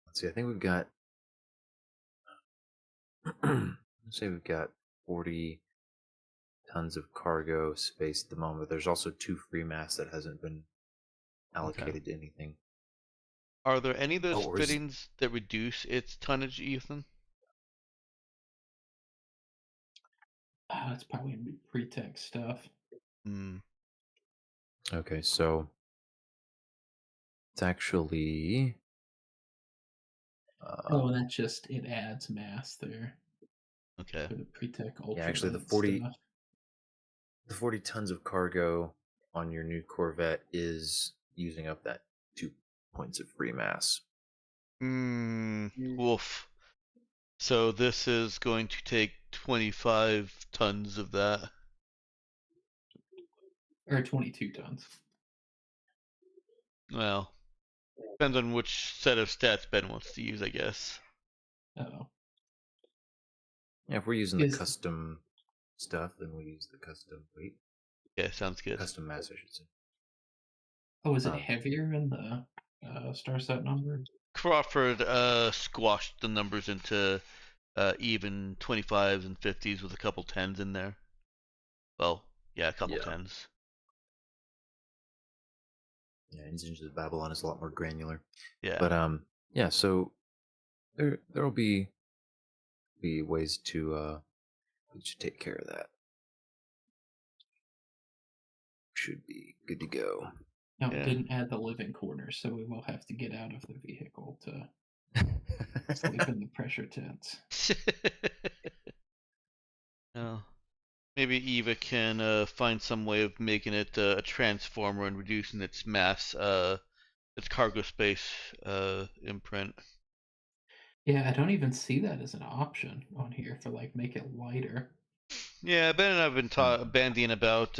Let's see. I think we've got. Let's say we've got 40 tons of cargo space at the moment. There's also 2 free mass that hasn't been allocated to anything. Are there any of those or is- fittings that reduce its tonnage, Ethan? It's probably gonna be pre-tech stuff. Okay, so it's actually. Oh, and that's just, it adds mass there Okay. for the pre-tech ultra. Yeah, actually, the 40 tons of cargo on your new Corvette is using up that 2 points of free mass. Woof. So this is going to take 25 tons of that. Or 22 tons. Well, Depends on which set of stats Ben wants to use, I guess. Oh, Yeah, if we're using the Is- custom stuff, then we'll use the custom weight. Yeah, sounds good. Custom mass, I should say. oh, is it Um, heavier in the star set number? Crawford squashed the numbers into even 25s and 50s with a couple 10s in there. Well, yeah, a couple Yeah. 10s. Yeah, Engines of Babylon is a lot more granular. Yeah. But yeah, so there'll be ways to take care of that. Should be good to go. No, Yeah. it didn't add the living quarters, so we will have to get out of the vehicle to sleep in the pressure tents. Oh. Maybe Eva can find some way of making it a transformer and reducing its mass, its cargo space imprint. Yeah, I don't even see that as an option on here for like make it lighter. Yeah, Ben and I have been bandying about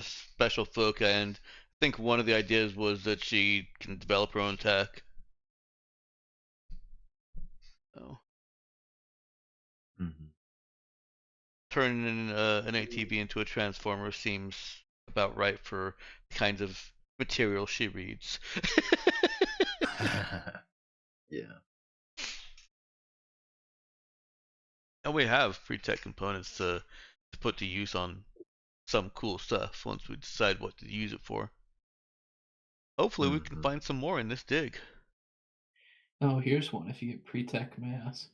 special folk, and I think one of the ideas was that she can develop her own tech. So, Mhm. turning an ATV into a transformer seems about right for the kinds of material she reads. Yeah. And we have free tech components to put to use on some cool stuff once we decide what to use it for. Hopefully we can Mhm. find some more in this dig. Oh, here's one if you get pre-tech mass.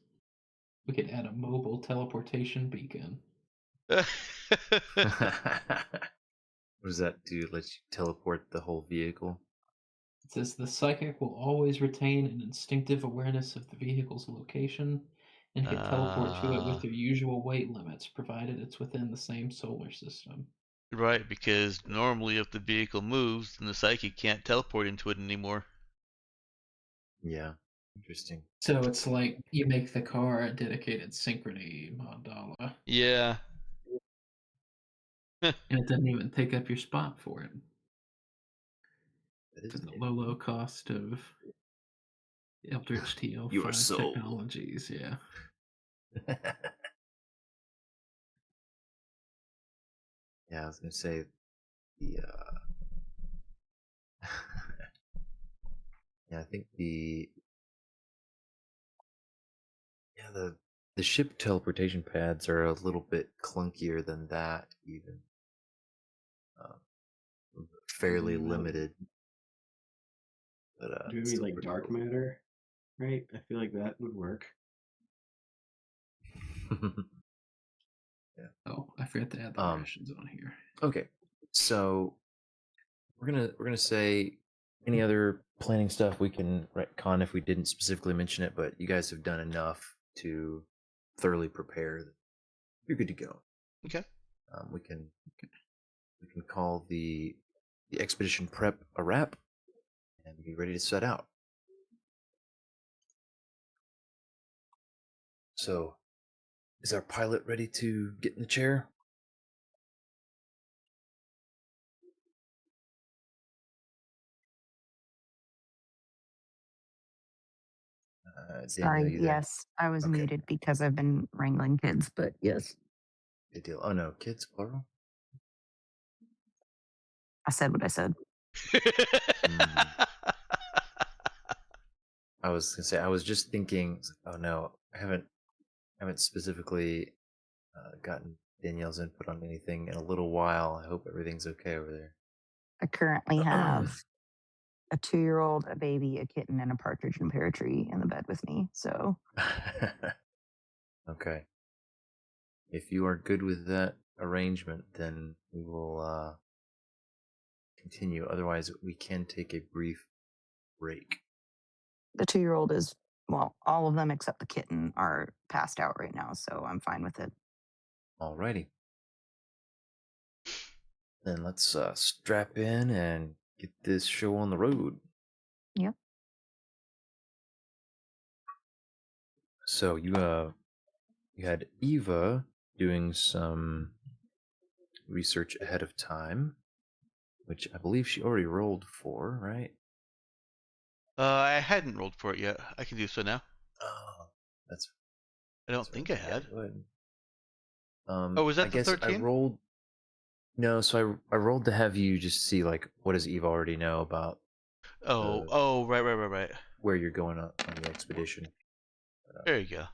We could add a mobile teleportation beacon. What does that do? Let you teleport the whole vehicle? It says the psychic will always retain an instinctive awareness of the vehicle's location and can teleport to it with their usual weight limits, provided it's within the same solar system. Right, because normally if the vehicle moves, then the psychic can't teleport into it anymore. Yeah. Interesting. So it's like you make the car a dedicated synchrony mandala, Yeah. and it doesn't even take up your spot for it. That is For the new. low cost of Eldritch You are TL5 sold. technologies, yeah. Yeah, I was gonna say the yeah, I think the ship teleportation pads are a little bit clunkier than that, even. Fairly Mm, limited, but maybe still like pretty dark cool. matter, right? I feel like that would work. Yeah. Oh, I forgot to add the rations on here. Okay, so we're gonna say any other planning stuff we can retcon if we didn't specifically mention it, but you guys have done enough to thoroughly prepare. You're good to go. Okay. We can call the expedition prep a wrap and be ready to set out. So, is our pilot ready to get in the chair? Daniel, Sorry, you there? yes, I was Okay. muted because I've been wrangling kids, but yes, Good deal. Oh no, kids plural. I said what I said. I was gonna say I was just thinking. Oh no, I haven't specifically gotten Danielle's input on anything in a little while. I hope everything's okay over there. I currently have a 2-year-old, a baby, a kitten, and a partridge in a pear tree in the bed with me. So Okay. If you are good with that arrangement, then we will continue. Otherwise, we can take a brief break. the 2-year-old is, well, all of them except the kitten are passed out right now, so I'm fine with it. Alrighty. Then let's strap in and get this show on the road. Yep. So you had Eva doing some research ahead of time, which I believe she already rolled for, right? I hadn't rolled for it yet. I can do so now. Oh, that's. I don't that's think right. I Yeah, had. go ahead. Oh, was I that the guess I 13? rolled. No, so I rolled to have you just see like what does Eve already know about Oh, right. where you're going on the expedition. There you go.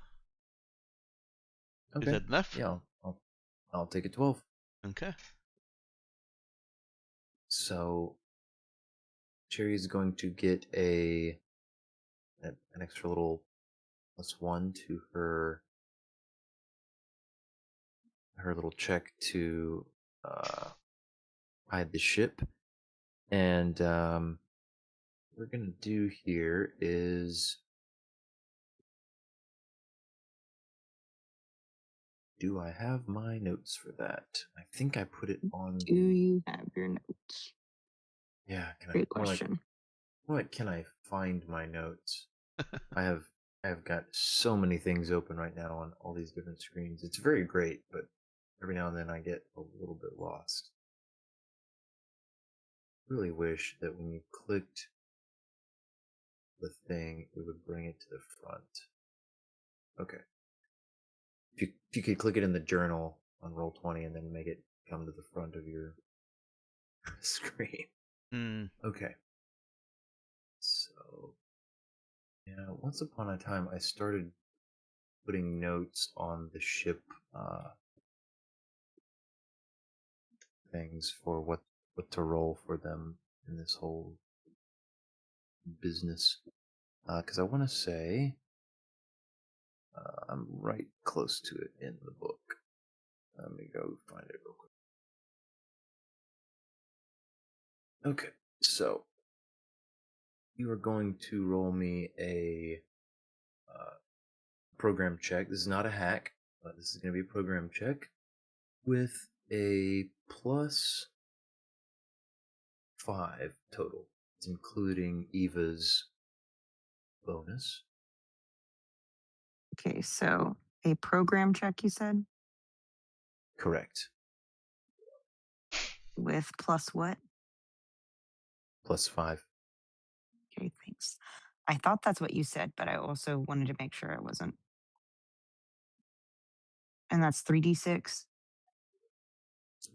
Is Okay. that enough? Yeah, I'll take a 12. Okay. So Cherry is going to get an extra little +1 to her little check to hide the ship, and what we're gonna do here is, do I have my notes for that? I think I put it on. Do you have your notes? Yeah, can I Great more like question. can I find my notes? I have got so many things open right now on all these different screens. It's very great, but every now and then I get a little bit lost. Really wish that when you clicked the thing, it would bring it to the front. Okay. If you could click it in the journal on Roll20 and then make it come to the front of your screen. Hmm. Okay. So, yeah, once upon a time I started putting notes on the ship things for what to roll for them in this whole business. Because I want to say I'm right close to it in the book. Let me go find it real quick. Okay, so you are going to roll me a program check. This is not a hack, but this is going to be a program check with a +5 total. It's including Eva's bonus. Okay, so a program check, you said, Correct. with plus what? +5. Okay, thanks. I thought that's what you said, but I also wanted to make sure I wasn't. And that's 3d6,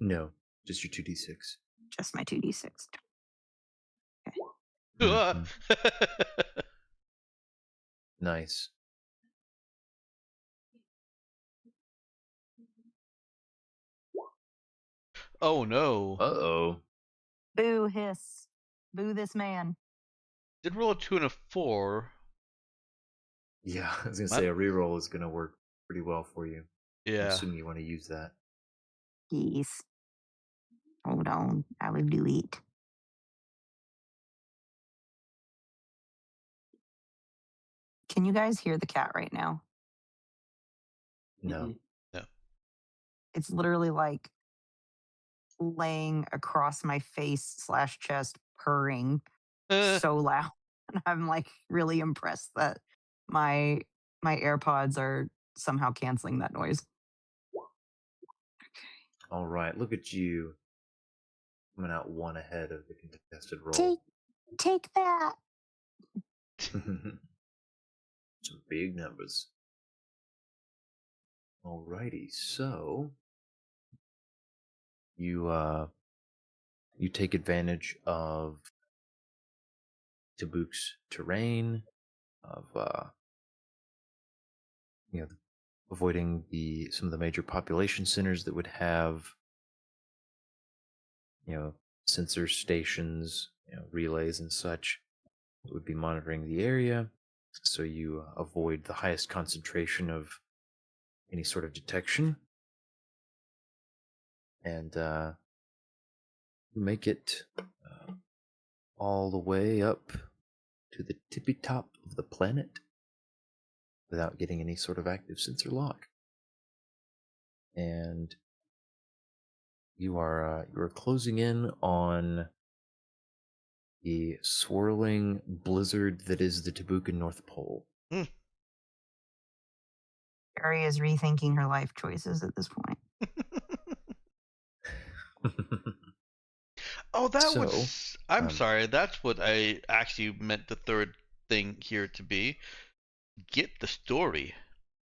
No, just your 2d6. just my 2d6. Okay. Mhm. Nice. Oh no. Uh-oh. Boo, hiss. Boo this man. Did roll a 2 and a 4. Yeah, I was gonna What? say a reroll is gonna work pretty well for you. I'm Yeah. assuming you want to use that. Yes. Hold on. I will do it. Can you guys hear the cat right now? No. Mhm. No. It's literally like laying across my face slash chest, purring so loud. And I'm like really impressed that my AirPods are somehow canceling that noise. All right, look at you coming out one ahead of the contested roll. Take that. Some big numbers. Alrighty, so you take advantage of Tabuk's terrain, of avoiding some of the major population centers that would have sensor stations, relays and such that would be monitoring the area. So you avoid the highest concentration of any sort of detection, and you make it all the way up to the tippy top of the planet without getting any sort of active sensor lock. And you are closing in on the swirling blizzard that is the Tabukan North Pole. Ari is rethinking her life choices at this point. Oh, that So, was. I'm um, sorry. That's what I actually meant the third thing here to be. Get the story.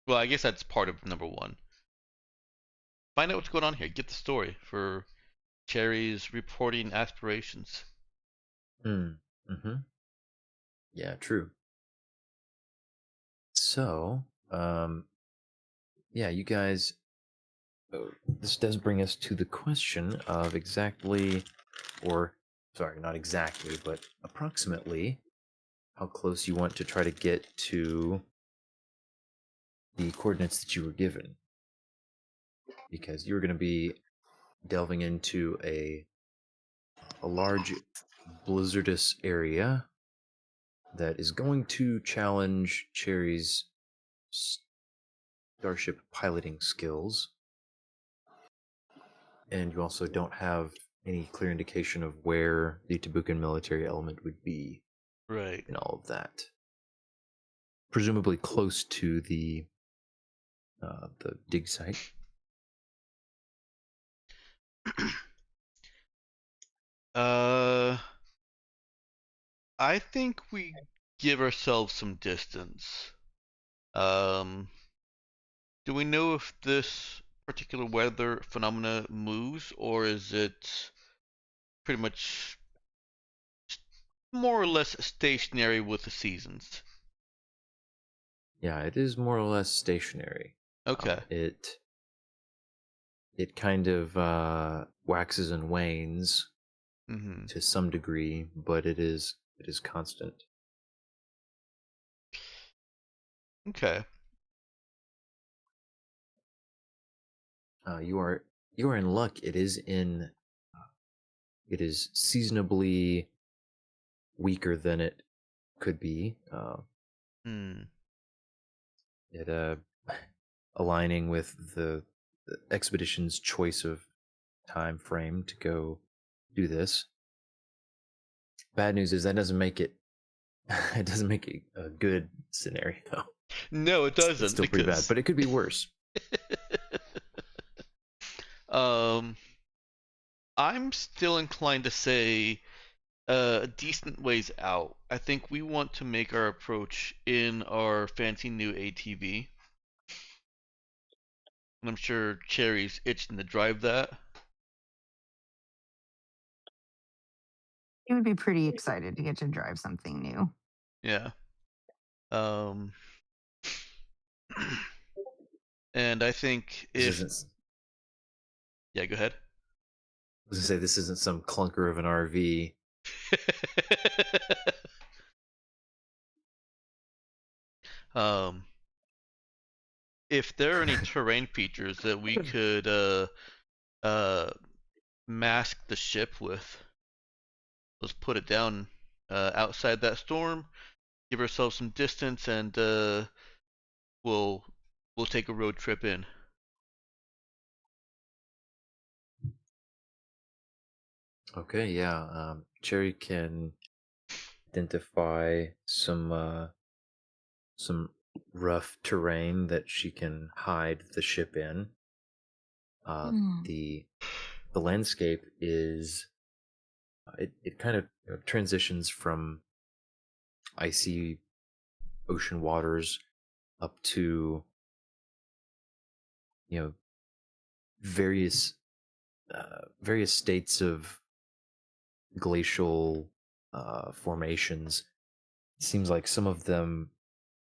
Well, I guess that's part of number one. Find out what's going on here. Get the story for Cherry's reporting aspirations. mm-hmm. Yeah, true. So, yeah, you guys, this does bring us to the question of exactly, or sorry, not exactly, but approximately how close you want to try to get to the coordinates that you were given. Because you're going to be delving into a large blizzardous area that is going to challenge Cherry's starship piloting skills. And you also don't have any clear indication of where the Tabukan military element would be Right. in all of that. Presumably close to the dig site. uh, I think we give ourselves some distance. Um, do we know if this particular weather phenomena moves, or is it pretty much more or less stationary with the seasons? Yeah, it is more or less stationary. Okay. It kind of waxes and wanes Mm-hmm. to some degree, but it is constant. Okay. You are in luck. It is seasonably weaker than it could be. Hmm. It aligning with the expedition's choice of time frame to go do this. Bad news is that doesn't make it it doesn't make it a good scenario. No, it It's doesn't still pretty bad, because but it could be worse. um, I'm still inclined to say a decent ways out. I think we want to make our approach in our fancy new ATV. And I'm sure Cherry's itching to drive that. He would be pretty excited to get to drive something new. Yeah. Um, and I think This if isn't. yeah, go ahead. I was gonna say this isn't some clunker of an RV. um, if there are any terrain features that we could uh mask the ship with, let's put it down outside that storm, give ourselves some distance, and we'll take a road trip in. Okay, yeah. Cherry can identify some rough terrain that she can hide the ship in. Hmm. The landscape is it kind of transitions from icy ocean waters up to various various states of glacial formations. It seems like some of them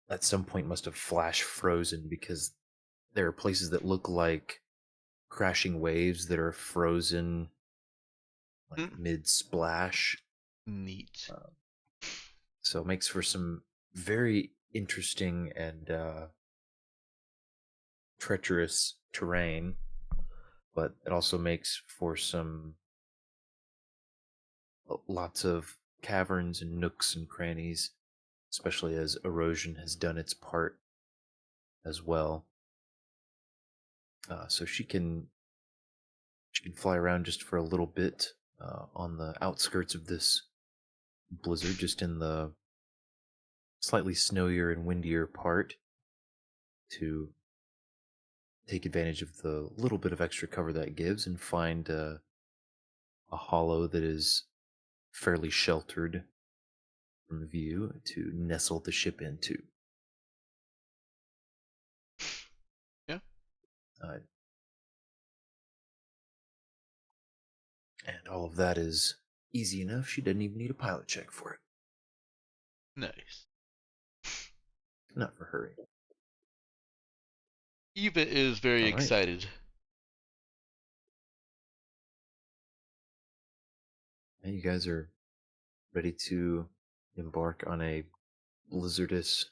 at some point must have flash frozen because there are places that look like crashing waves that are frozen like Mm, mid splash. neat. So it makes for some very interesting and treacherous terrain, but it also makes for some lots of caverns and nooks and crannies, especially as erosion has done its part as well. So she can fly around just for a little bit on the outskirts of this blizzard, just in the slightly snowier and windier part, to take advantage of the little bit of extra cover that gives and find a hollow that is fairly sheltered from view to nestle the ship into. Yeah. Uh, and all of that is easy enough. She doesn't even need a pilot check for it. Nice. Not for hurry. Eva is very All right. excited. And you guys are ready to embark on a blizzardous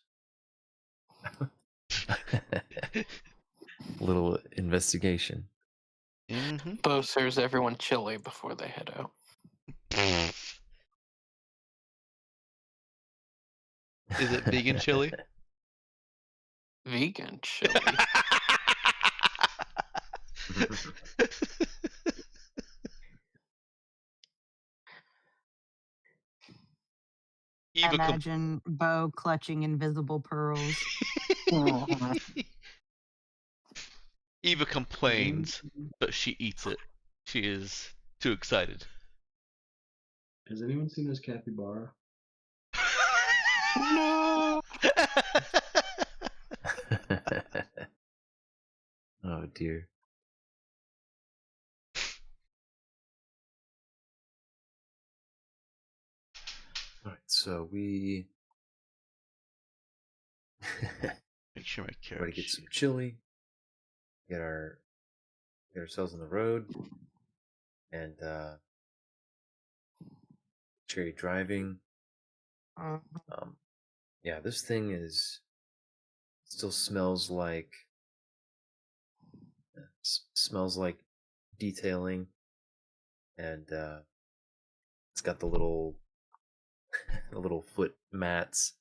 little investigation. Mm-hmm. Bo serves everyone chili before they head out. Is it vegan chili? Vegan chili. I Eva, imagine Bo clutching invisible pearls. Eva complains, but she eats it. She is too excited. Has anyone seen this capybara? No. Oh dear. All right, so we Make sure my ready to carrot get some sheet. chili, get ourselves on the road, and Cherry driving. Yeah, this thing still smells like detailing, and it's got the little foot mats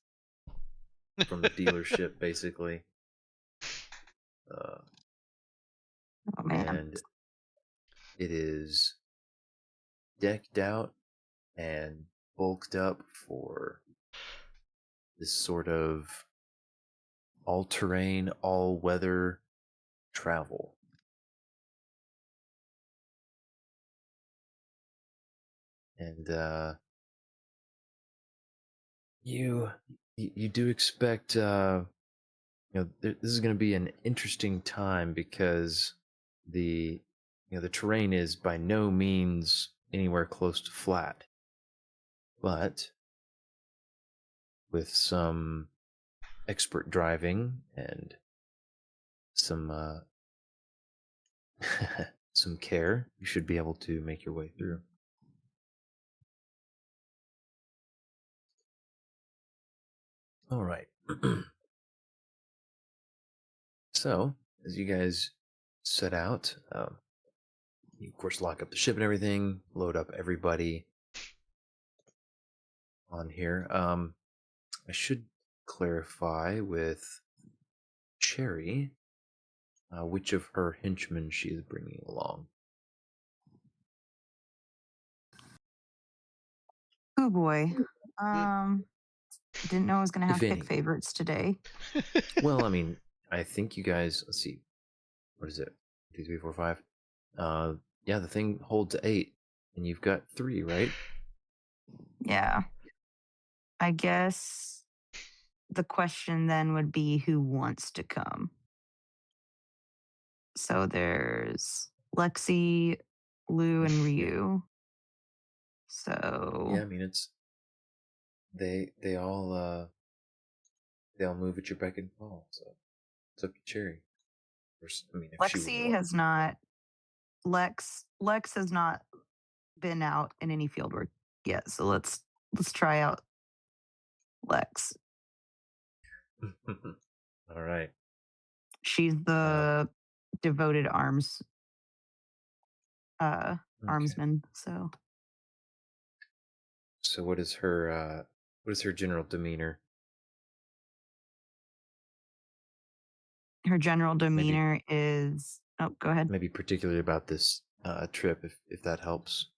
from the dealership, basically. Oh man. And it is decked out and bulked up for this sort of all-terrain, all-weather travel. And you do expect this is going to be an interesting time because the the terrain is by no means anywhere close to flat, but with some expert driving and some some care, you should be able to make your way through. All right. So, as you guys set out, you of course lock up the ship and everything, load up everybody on here. I should clarify with Cherry which of her henchmen she is bringing along. Oh boy. Didn't know I was gonna If have pick any. favorites today. Well, I mean, I think you guys. Let's see. What is it? 2, 3, 4, 5. Yeah, the thing holds 8, and you've got 3, right? Yeah. I guess the question then would be who wants to come. So there's Lexi, Lou, and Ryu. So Yeah, I mean it's they all move at your beck and call. So it's up to Cherry. I mean, if she would Lexi want. has not Lex has not been out in any field work yet. So let's try out Lex. All right. She's the devoted Okay. armsman. So So what is her general demeanor? her general Maybe demeanor is go ahead. maybe particularly about this trip, if that helps.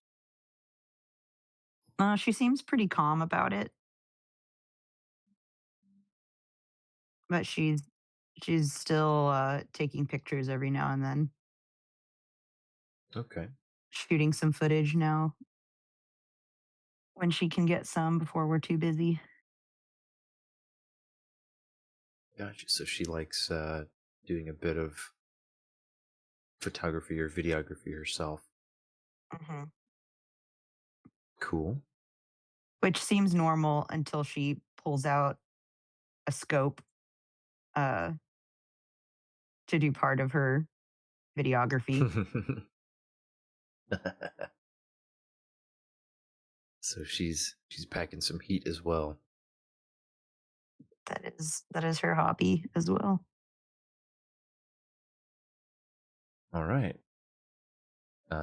She seems pretty calm about it, but she's still taking pictures every now and then. Okay. shooting some footage now when she can get some before we're too busy. Gotcha. So she likes doing a bit of photography or videography herself. Hmm. Cool. Which seems normal until she pulls out a scope uh, to do part of her videography. So she's packing some heat as well. That is her hobby as well. All right.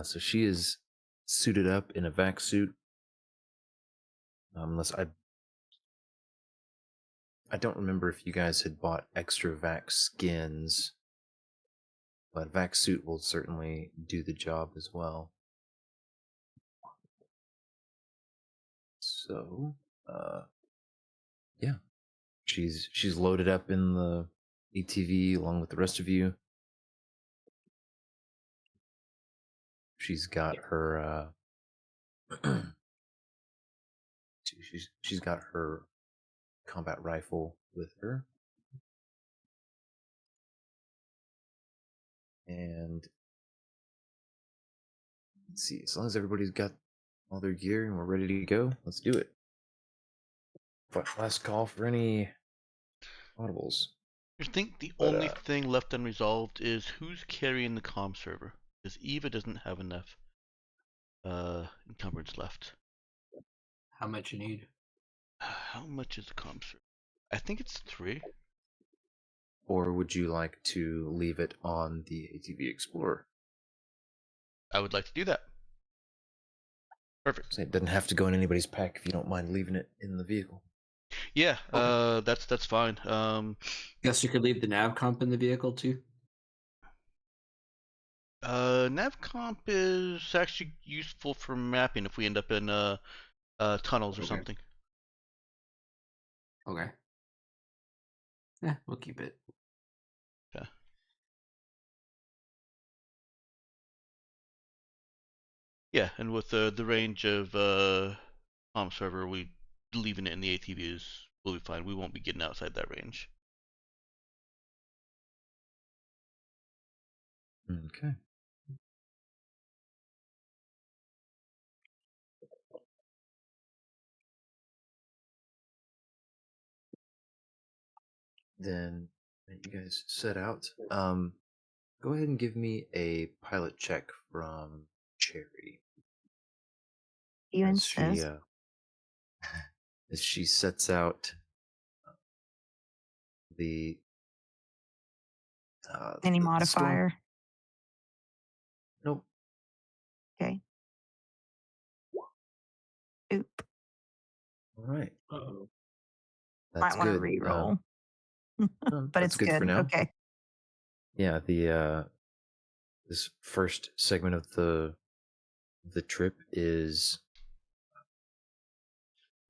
So she is suited up in a vac suit. Unless I don't remember if you guys had bought extra vac skins, but vac suit will certainly do the job as well. So, yeah, she's loaded up in the ATV along with the rest of you. She's got her she's got her combat rifle with her. And let's see, as long as everybody's got all their gear and we're ready to go, let's do it. Last call for any audibles. I think the But, only thing left unresolved is who's carrying the comm server. Because Eva doesn't have enough encumbrance left. How much you need? How much is the comm server? I think it's 3. Or would you like to leave it on the ATV Explorer? I would like to do that. Perfect. It doesn't have to go in anybody's pack if you don't mind leaving it in the vehicle. Yeah, that's fine. Guess you could leave the nav comp in the vehicle too. Navcomp is actually useful for mapping if we end up in tunnels or Okay. something. Okay. Yeah, we'll keep it. Okay. Yeah, and with the range of comm server, we leaving it in the ATVs will be fine. We won't be getting outside that range. Okay. Then you guys set out. Go ahead and give me a pilot check from Cherry You as she insist. as she sets out the Any the storm. modifier? Nope. Okay. Oop. All right. Uh-oh. That's Might want to good. re-roll. But That's it's good for good. now. Okay. Yeah, the this first segment of the trip is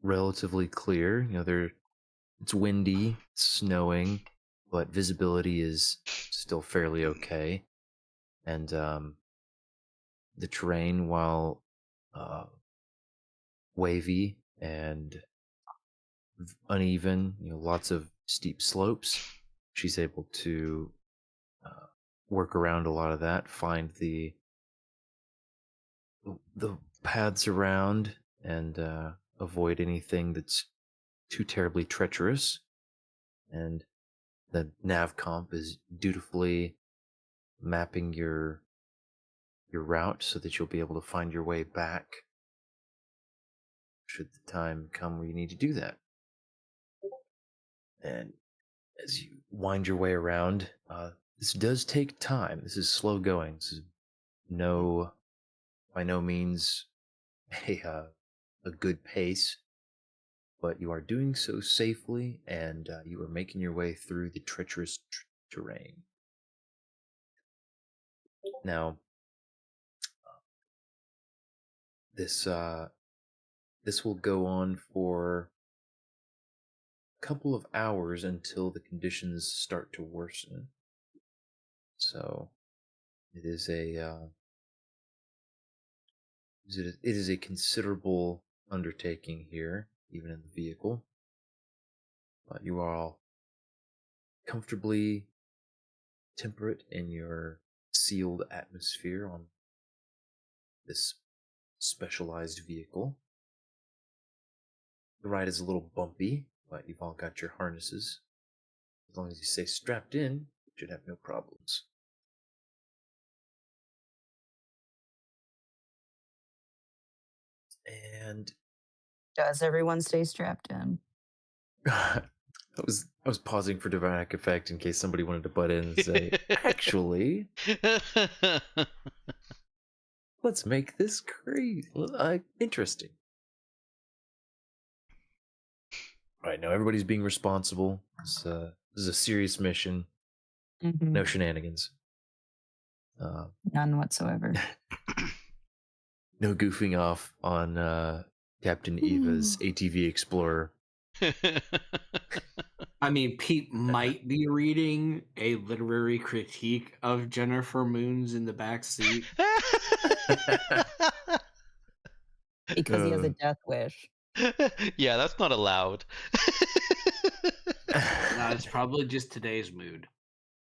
relatively clear. It's windy, it's snowing, but visibility is still fairly okay. And the terrain, while wavy and uneven, lots of steep slopes, she's able to work around a lot of that, find the paths around, and avoid anything that's too terribly treacherous. And the nav comp is dutifully mapping your route so that you'll be able to find your way back should the time come where you need to do that. And as you wind your way around, this does take time. This is slow going. This is by no means a good pace, but you are doing so safely, and you are making your way through the treacherous terrain. Now, this will go on for a couple of hours until the conditions start to worsen. So it is It is a considerable undertaking here, even in the vehicle. But you are all comfortably temperate in your sealed atmosphere on this specialized vehicle. The ride is a little bumpy, but you've all got your harnesses. As long as you stay strapped in, you should have no problems. And Does everyone stay strapped in? I was pausing for dramatic effect in case somebody wanted to butt in and say, actually, let's make this crazy, interesting. All right, now everybody's being responsible. This is a serious mission. Mhm. No shenanigans. None whatsoever. No goofing off on Captain Eva's ATV Explorer. I mean, Pete might be reading a literary critique of Jennifer Moons in the back seat. Because he has a death wish. Yeah, that's not allowed. No, it's probably just today's mood.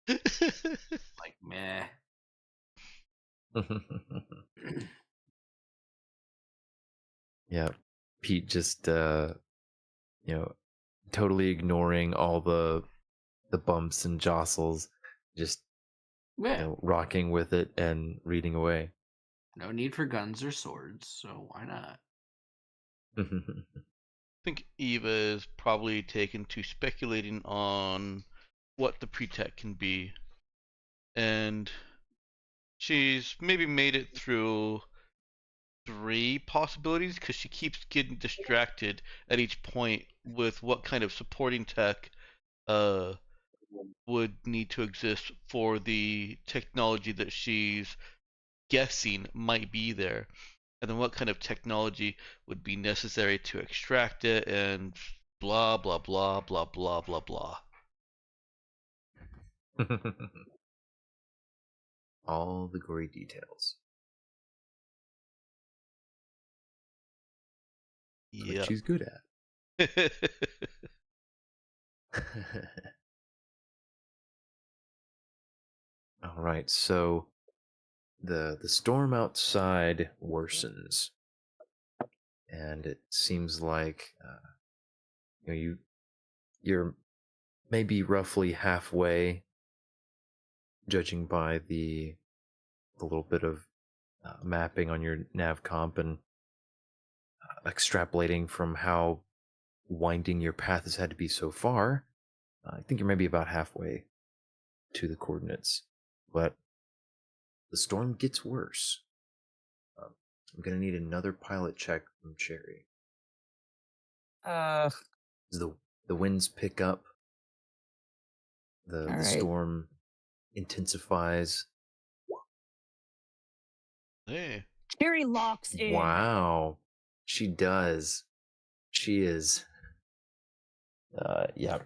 Like, meh. Yeah, Pete just totally ignoring all the bumps and jostles, just Yeah. rocking with it and reading away. No need for guns or swords, so why not? I think Eva is probably taken to speculating on what the pre-tech can be. And she's maybe made it through 3 possibilities because she keeps getting distracted at each point with what kind of supporting tech would need to exist for the technology that she's guessing might be there, and then what kind of technology would be necessary to extract it, and blah blah blah blah blah blah blah. All the gory details. What Yeah. she's good at. All right, so the storm outside worsens, and it seems like you're maybe roughly halfway, judging by the little bit of mapping on your nav comp and extrapolating from how winding your path has had to be so far. I think you're maybe about halfway to the coordinates, but the storm gets worse. I'm gonna need another pilot check from Cherry. Ugh. As the winds pick up, All the right. storm intensifies. Hey. Cherry locks in. Wow, she does. She is.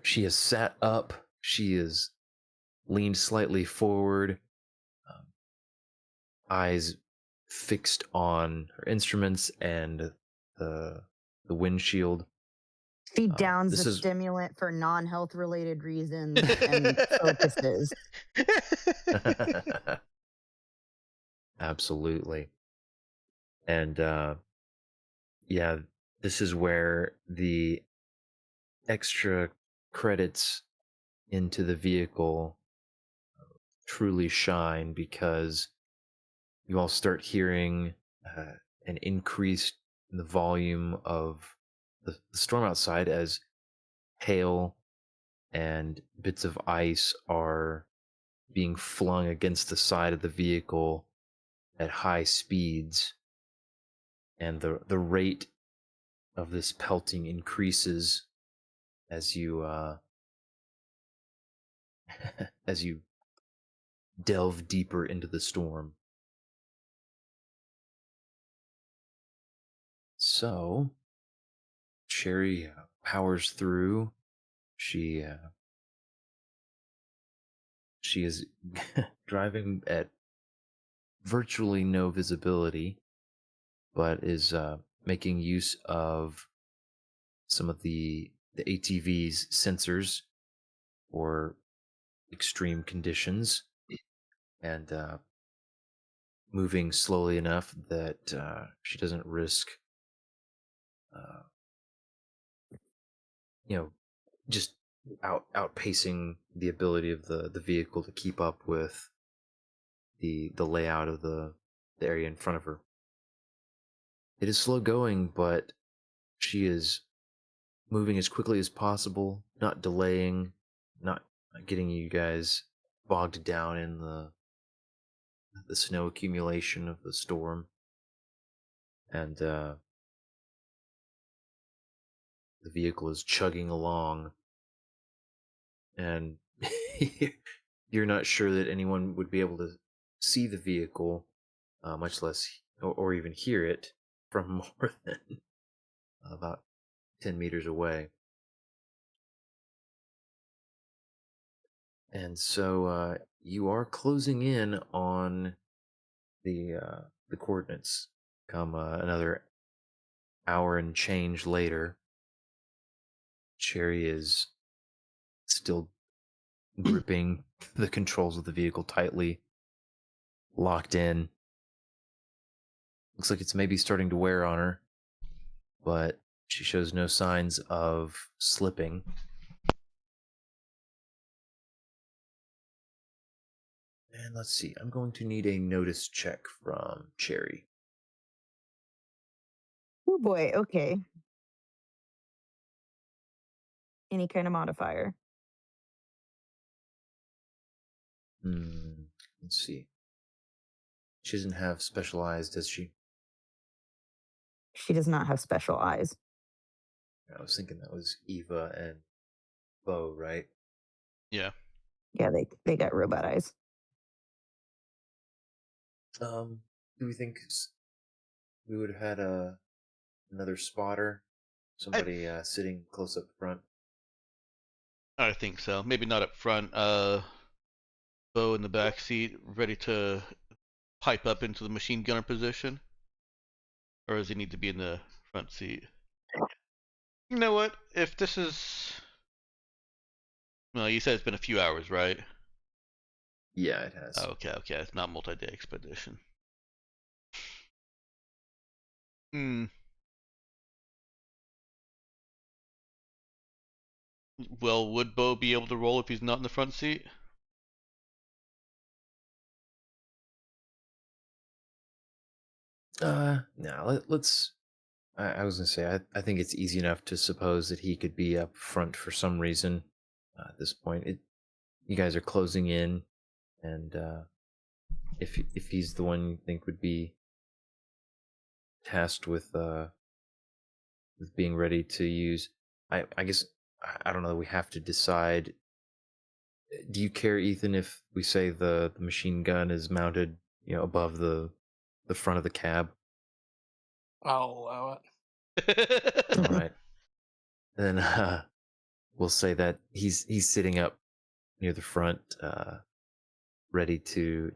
She has sat up. She is leaned slightly forward, eyes fixed on her instruments and the windshield. She downs this the is- stimulant for non-health related reasons and focuses. Absolutely. And this is where the extra credits into the vehicle truly shine, because you all start hearing an increase in the volume of the storm outside as hail and bits of ice are being flung against the side of the vehicle at high speeds, and the rate of this pelting increases as you as you delve deeper into the storm. So Sherry powers through. She is driving at virtually no visibility, but is making use of some of the ATV's sensors for extreme conditions, and moving slowly enough that she doesn't risk, uh, just outpacing the ability of the vehicle to keep up with the layout of the area in front of her. It is slow going, but she is moving as quickly as possible, not delaying, not getting you guys bogged down in the snow accumulation of the storm. And the vehicle is chugging along, and you're not sure that anyone would be able to see the vehicle, much less or even hear it from more than about 10 meters away. And so you are closing in on the coordinates. Come another hour and change later, Cherry is still gripping the controls of the vehicle tightly, locked in. Looks like it's maybe starting to wear on her, but she shows no signs of slipping. And let's see, I'm going to need a notice check from Cherry. Oh boy, okay. Any kind of modifier. Let's see. She doesn't have special eyes, does she? She does not have special eyes. I was thinking that was Eva and Bo, right? Yeah. Yeah, they got robot eyes. Do we think we would have had another spotter? Somebody sitting close up front? I think so. Maybe not up front. Bo in the back seat, ready to pipe up into the machine gunner position, or does he need to be in the front seat? You know what? If this is, well, you said it's been a few hours, right? Yeah, it has. Oh, okay. It's not multi-day expedition. Well, would Bo be able to roll if he's not in the front seat? No, let's. I was gonna say, I think it's easy enough to suppose that he could be up front for some reason. At this point, you guys are closing in, and if he's the one you think would be tasked with being ready to use, I guess I don't know. We have to decide. Do you care, Ethan, if we say the machine gun is mounted, above the front of the cab? I'll allow All right. Then we'll say that he's sitting up near the front, ready to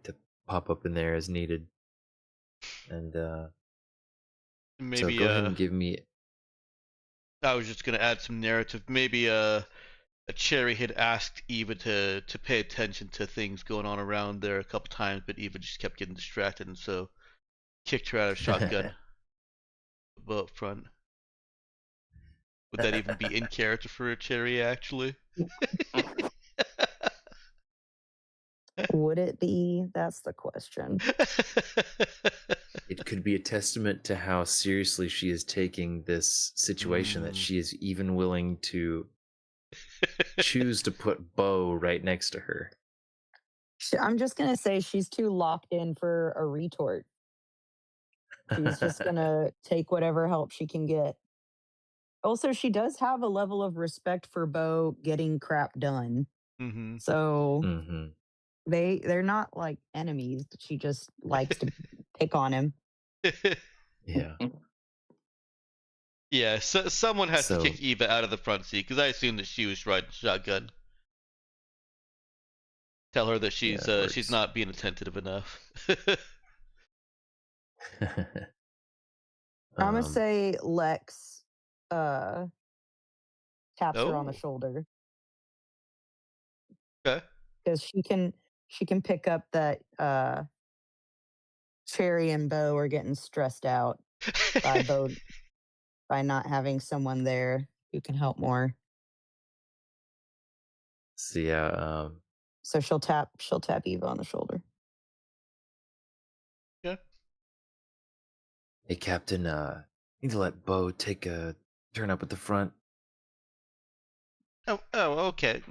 pop up in there as needed. And so Maybe go ahead and give me. I was just gonna add some narrative. Maybe a Cherry had asked Eva to pay attention to things going on around there a couple times, but Eva just kept getting distracted, and so kicked her out of shotgun. Bo up front. Would that even be in character for a Cherry, actually? Would it be? That's the question. It could be a testament to how seriously she is taking this situation that she is even willing to choose to put Bo right next to her. I'm just going to say she's too locked in for a retort. She's just going to take whatever help she can get. Also, she does have a level of respect for Bo getting crap done. Mm-hmm. So Mm-hmm. they're not like enemies. She just likes to pick on him. Yeah. Yeah, so someone has to So- kick Eva out of the front seat, because I assumed that she was riding shotgun. Tell her that Yeah, she's it she's works. not being attentive enough. I'm gonna say Lex taps her on the Oh. shoulder Okay. because she can pick up that Cherry and Bo are getting stressed out by not having someone there who can help more. So yeah, So she'll tap Eva on the shoulder. Yeah. hey Captain, need to let Bo take a turn up at the front. Oh, okay.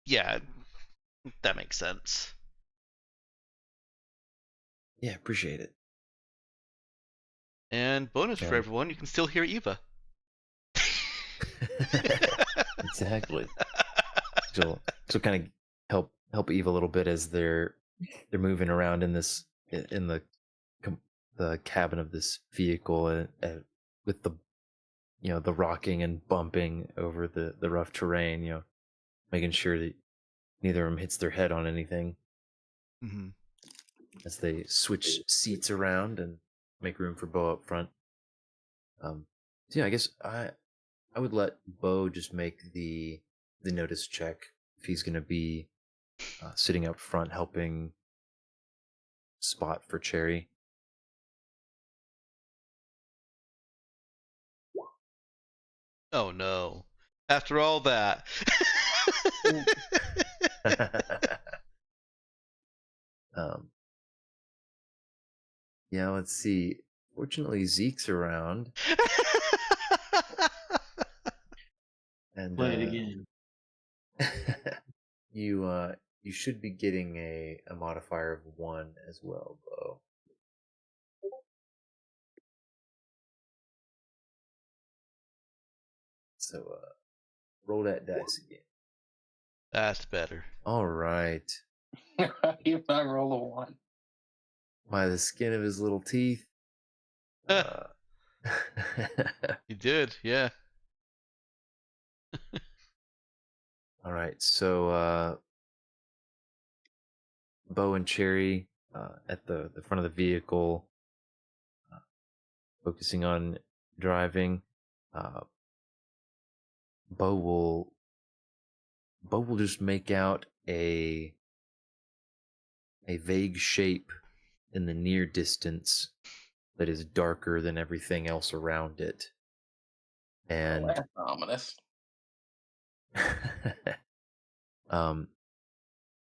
Yeah, that makes sense. Yeah, appreciate it. And bonus for And- everyone, you can still hear Eva. Exactly. She'll kind of help Eve a little bit as they're moving around in the cabin of this vehicle with the the rocking and bumping over the rough terrain, making sure that neither of them hits their head on anything Mm-hmm. as they switch seats around and make room for Bo up front. So yeah, I guess I would let Bo just make the notice check if he's going to be sitting up front helping spot for Cherry. Oh no! After all that. Yeah, let's see. Fortunately, Zeke's around, and Play it again. you should be getting a modifier of 1 as well, Bo. So roll that dice again. That's better. All right. You might roll a 1. By the skin of his little teeth. You did, yeah. All right, so Bo and Cherry at the front of the vehicle, focusing on driving. Bo will just make out a vague shape in the near distance that is darker than everything else around it. And That's ominous.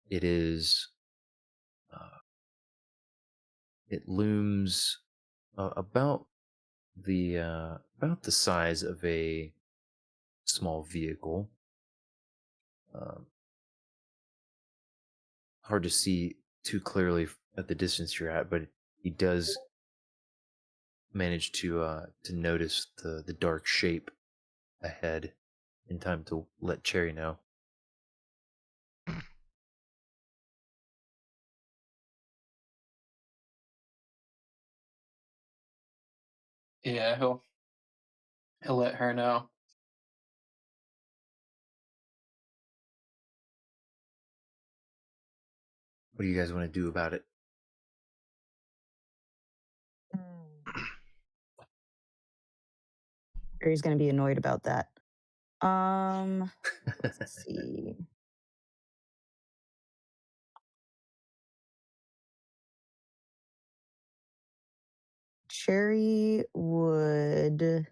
it is it looms about the size of a small vehicle. Hard to see too clearly at the distance you're at, but he does manage to notice the dark shape ahead in time to let Cherry know. Yeah, he'll let her know. What do you guys want to do about it? Cherry's going to be annoyed about that. Let's see. Cherry would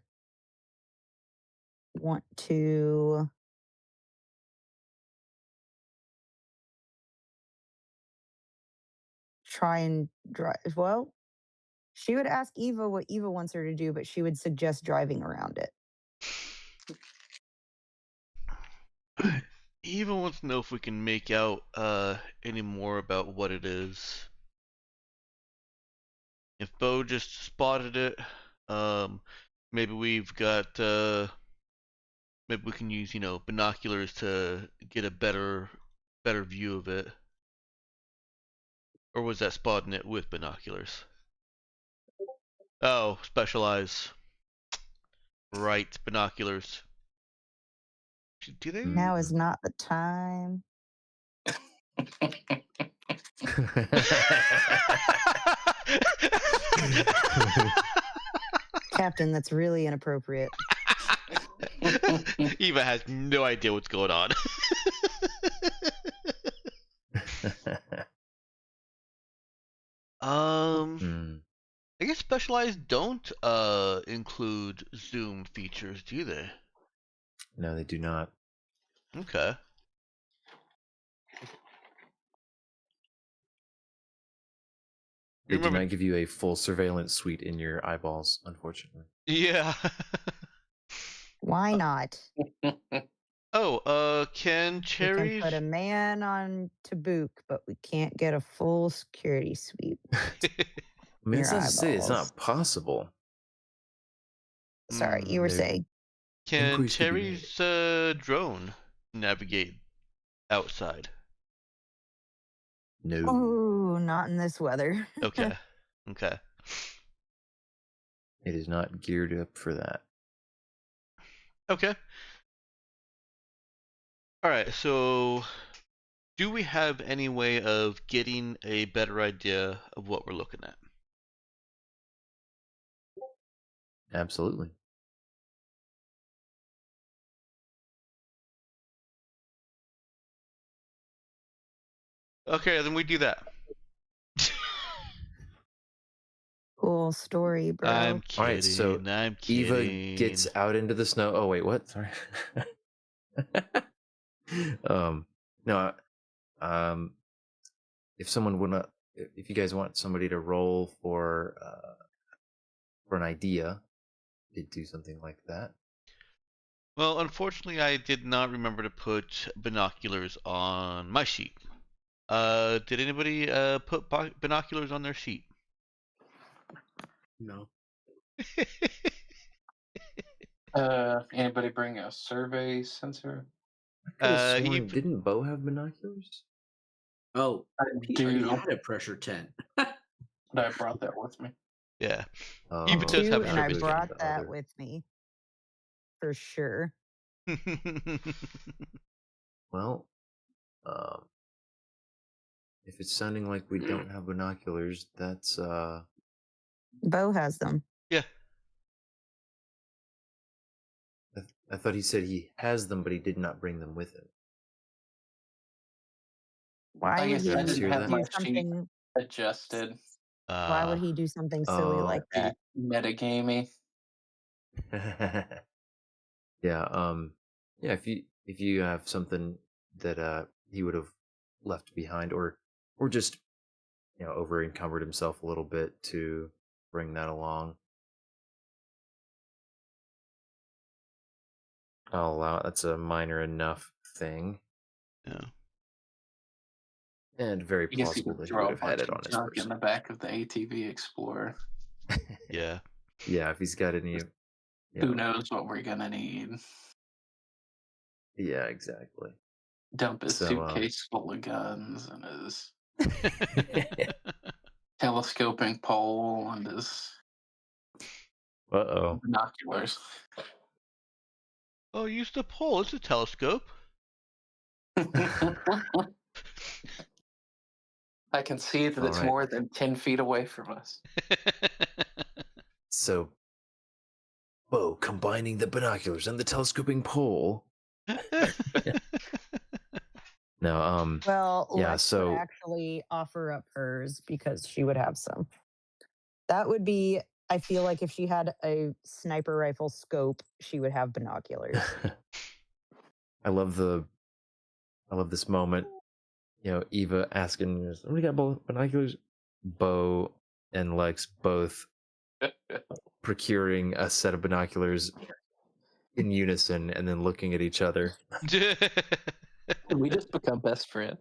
want to try and drive. Well, she would ask Eva what Eva wants her to do, but she would suggest driving around it. Eva wants to know if we can make out any more about what it is. If Bo just spotted it, maybe we've got maybe we can use binoculars to get a better view of it. Or was that spotting it with binoculars? Oh, specialize. Right, binoculars. Do they? Now is not the time. Captain, that's really inappropriate. Eva has no idea what's going on. Hmm. I guess specialized don't include zoom features, do they? No, they do not. Okay. They do remember? not give you a full surveillance suite in your eyeballs, unfortunately. Yeah. Why not? Oh, can We can cherries? put a man on Tabuk, but we can't get a full security sweep. I mean, Your it's not to say it's eyeballs. not possible. Sorry, you were There- saying. Can Inquiries could be made. Terry's drone navigate outside? No. Oh, not in this weather. Okay. Okay. It is not geared up for that. Okay. All right. So, do we have any way of getting a better idea of what we're looking at? Absolutely. Okay, then we do that. Cool story, bro. I'm kidding. All right, so I'm Eva kidding. gets out into the snow. Oh wait, what? Sorry. No. If someone would not, if you guys want somebody to roll for an idea, you'd do something like that. Well, unfortunately, I did not remember to put binoculars on my sheet. Did anybody put binoculars on their sheet? No. Anybody bring a survey sensor? I could have You sworn, didn't Bo have binoculars? Oh, I he already do, had a pressure tent. but I brought that with me. Yeah. Oh, Eva does have Two, a and I survey brought the that other. with me for sure. Well, um, if it's sounding like we don't have binoculars, that's Bo has them. Yeah. I thought he said he has them, but he did not bring them with him. Why I would guess he Did I I didn't mishear have that? do my sheet something? adjusted. Why would he do something silly Oh. like that? Metagamey. Yeah, yeah, if you have something that he would have left behind or just over encumbered himself a little bit to bring that along, I'll allow it. That's a minor enough thing Yeah. and very I guess you plausible could that he would throw a have had bunch it of on his junk in the person. back of the ATV Explorer. Yeah. Yeah, if he's got any Who knows what we're gonna need? Yeah, exactly. Dump his So, suitcase full of guns and his telescoping pole and his Uh-oh. binoculars. Oh, use the pole. It's a telescope. I can see that it's Alright. more than 10 feet away from us. So, Bo, combining the binoculars and the telescoping pole. No, Well, yeah, Lex so would actually offer up hers because she would have some. That would be, I feel like if she had a sniper rifle scope, she would have binoculars. I love this moment. Eva asking, "We got binoculars?" Bo and Lex both procuring a set of binoculars in unison and then looking at each other. We just become best friends.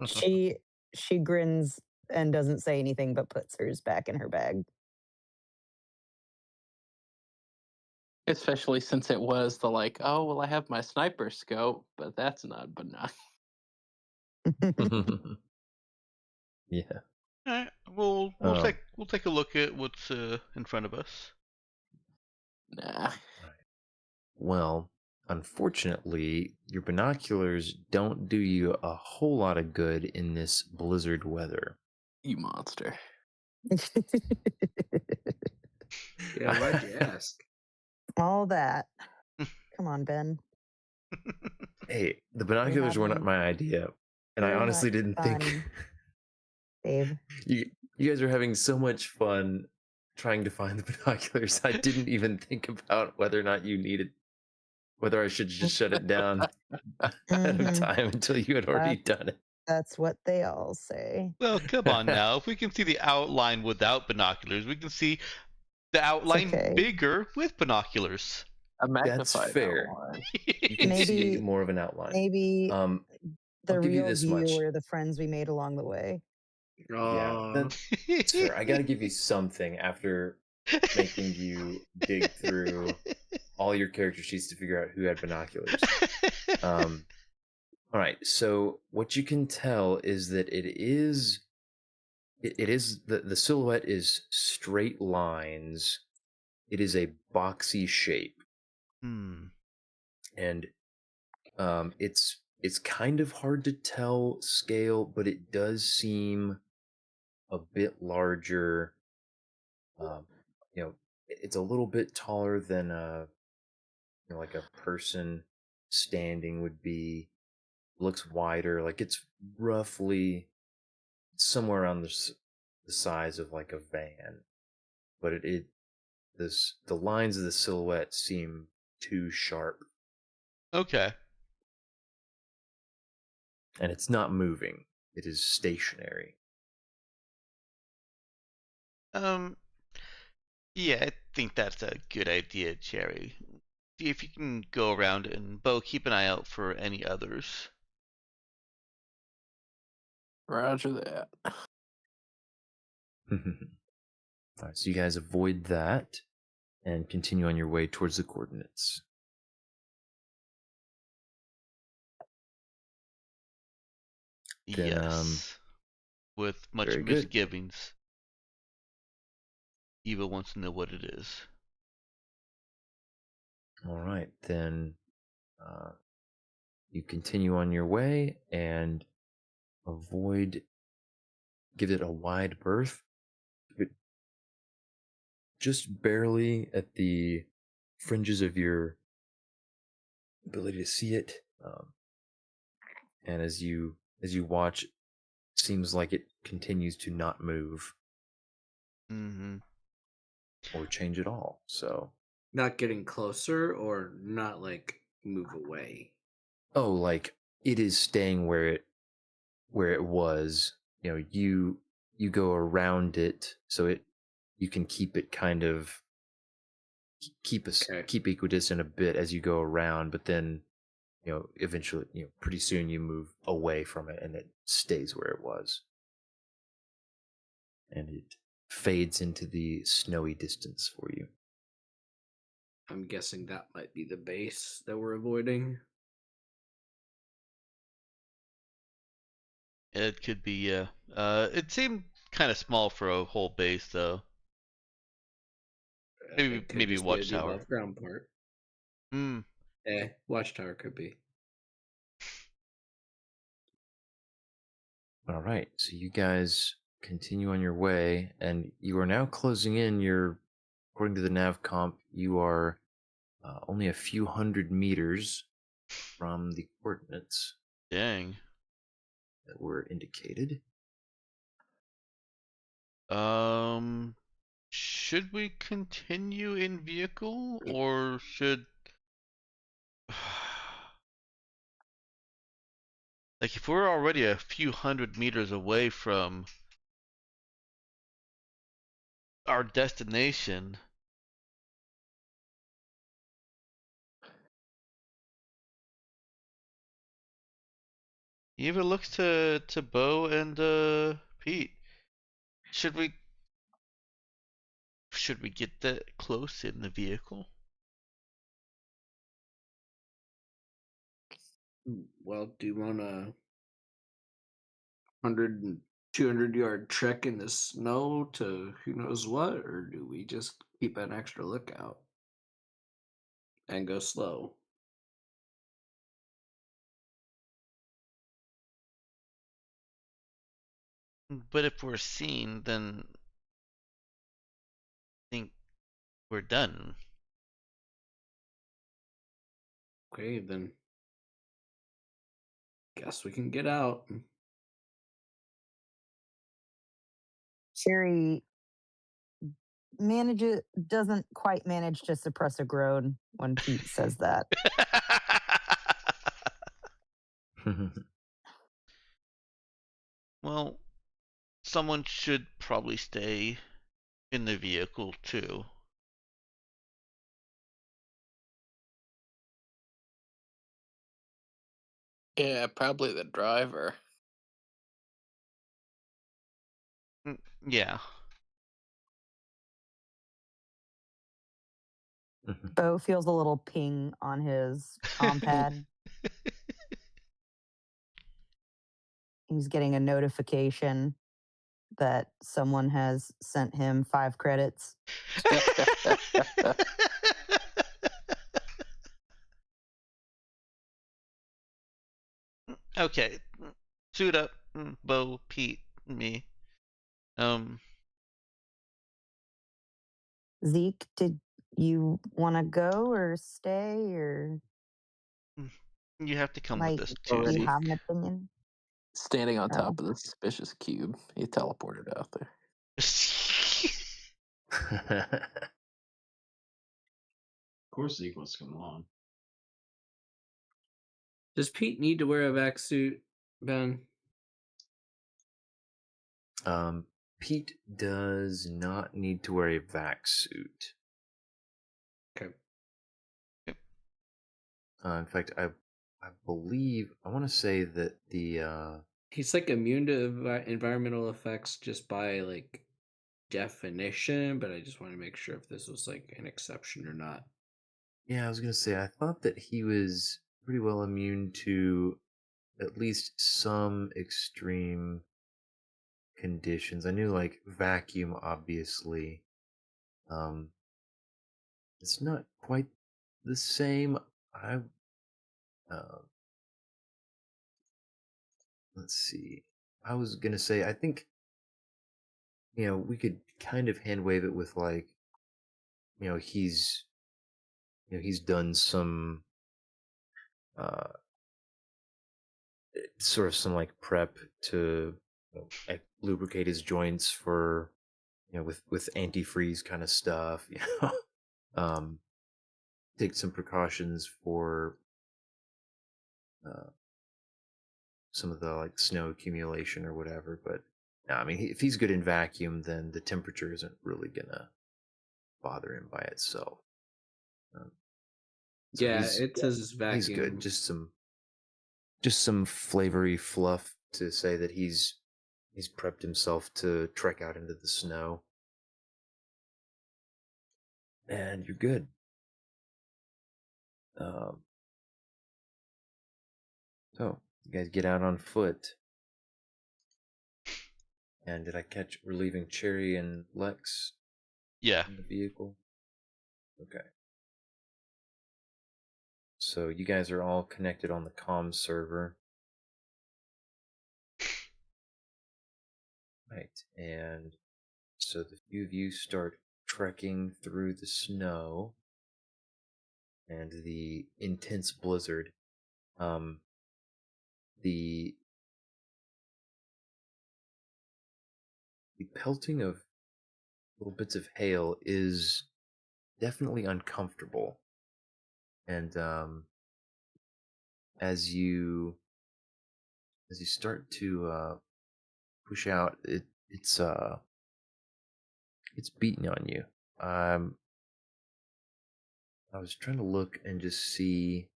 she grins and doesn't say anything but puts hers back in her bag. Especially since it was the like, oh, well, I have my sniper scope, but that's not binocular. Yeah. All right. We'll Oh. take a look at what's in front of us. Nah. Well, unfortunately, your binoculars don't do you a whole lot of good in this blizzard weather. You monster. Yeah, why'd you ask? All that. Come on, Ben. Hey, the We're binoculars were not having my idea, and I so honestly much didn't think fun, babe. you guys are having so much fun trying to find the binoculars. I didn't even think about whether or not you needed, whether I should just shut it down ahead of Mhm. time until you had already done That's what they all say. Well, come on it. now. If we can see the outline without binoculars, we can see the outline okay. bigger with binoculars. A That's magnified fair. outline. You can see Maybe more of an outline. maybe I'll the give you real this view much. are the friends we made along the way. Yeah, that's fair. I got to give you something after making you dig through all your character sheets to figure out who had binoculars. All right. So what you can tell is that it is the silhouette is straight lines. It is a boxy shape, Hmm. and it's kind of hard to tell scale, but it does seem a bit larger. Um, it's a little bit taller than like a person standing would be. Looks wider, like it's roughly somewhere around the size of like a van, but the lines of the silhouette seem too sharp, Okay. and it's not moving. It is stationary. Yeah, I think that's a good idea, Jerry. See if you can go around and Bo, keep an eye out for any others. Roger that. All right, so you guys avoid that and continue on your way towards the coordinates. Then, Yes. With much very good. misgivings. Eva wants to know what it is. All right, then you continue on your way and give it a wide berth, but just barely at the fringes of your ability to see it. And as you watch, it seems like it continues to not move Mm-hmm. or change at all. So, Not getting closer or not like move away. oh, like it is staying where it was. You go around it, so you can keep it kind of Okay. keep equidistant a bit as you go around, but then eventually, pretty soon you move away from it and it stays where it was. And it fades into the snowy distance for you. I'm guessing that might be the base that we're avoiding. It could be, yeah. It seemed kind of small for a whole base, though. Maybe It could maybe just be the watchtower. above ground part. Hmm. Watchtower could be. All right, so you guys continue on your way, and you are now closing in. According to the nav comp, you are only a few hundred meters from the coordinates Dang. that were indicated. Should we continue in vehicle or should like if we're already a few hundred meters away from our destination? Eva looks to Bo and Pete. Should we get that close in the vehicle? Well, do you want a 100 and 200-yard trek in the snow to who knows what, or do we just keep an extra lookout and go slow? But if we're seen, then I think we're done. Okay, then. Guess we can get out. Sherry doesn't quite manage to suppress a groan when Pete says that. Well, someone should probably stay in the vehicle too. Yeah, probably the driver. Yeah. Bo feels a little ping on his comm pad. He's getting a notification that someone has sent him 5 credits. Okay. Suit up, Bo, Pete, me. Zeke, did you want to go or stay or You have to come like with us do too, you Already. Zeke. have an opinion? Standing on Oh. top of the suspicious cube. He teleported out there. Of course, Zeke wants to come along. Does Pete need to wear a vac suit, Ben? Pete does not need to wear a vac suit. Okay. In fact, I believe I want to say that the He's like immune to environmental effects just by like definition, but I just want to make sure if this was like an exception or not. yeah, I was gonna say I thought that he was pretty well immune to at least some extreme conditions. I knew like vacuum, obviously. It's not quite the same. I let's see. I was gonna say I think we could kind of hand wave it with like he's he's done some uh sort of some like prep to lubricate his joints for with antifreeze kind of stuff. um take some precautions for some of the like snow accumulation or whatever. But no, I mean, if he's good in vacuum, then the temperature isn't really gonna bother him by itself. So Yeah, it says vacuum. He's good. Just some flavory fluff to say that he's prepped himself to trek out into the snow, and you're good. So you guys get out on foot. And did I catch we're leaving Cherry and Lex Yeah. in the vehicle? Okay. So you guys are all connected on the comm server. Right. And so the few of you start trekking through the snow and the intense blizzard. The pelting of little bits of hail is definitely uncomfortable. And as you start to push out, it's beating on you. I was trying to look and just see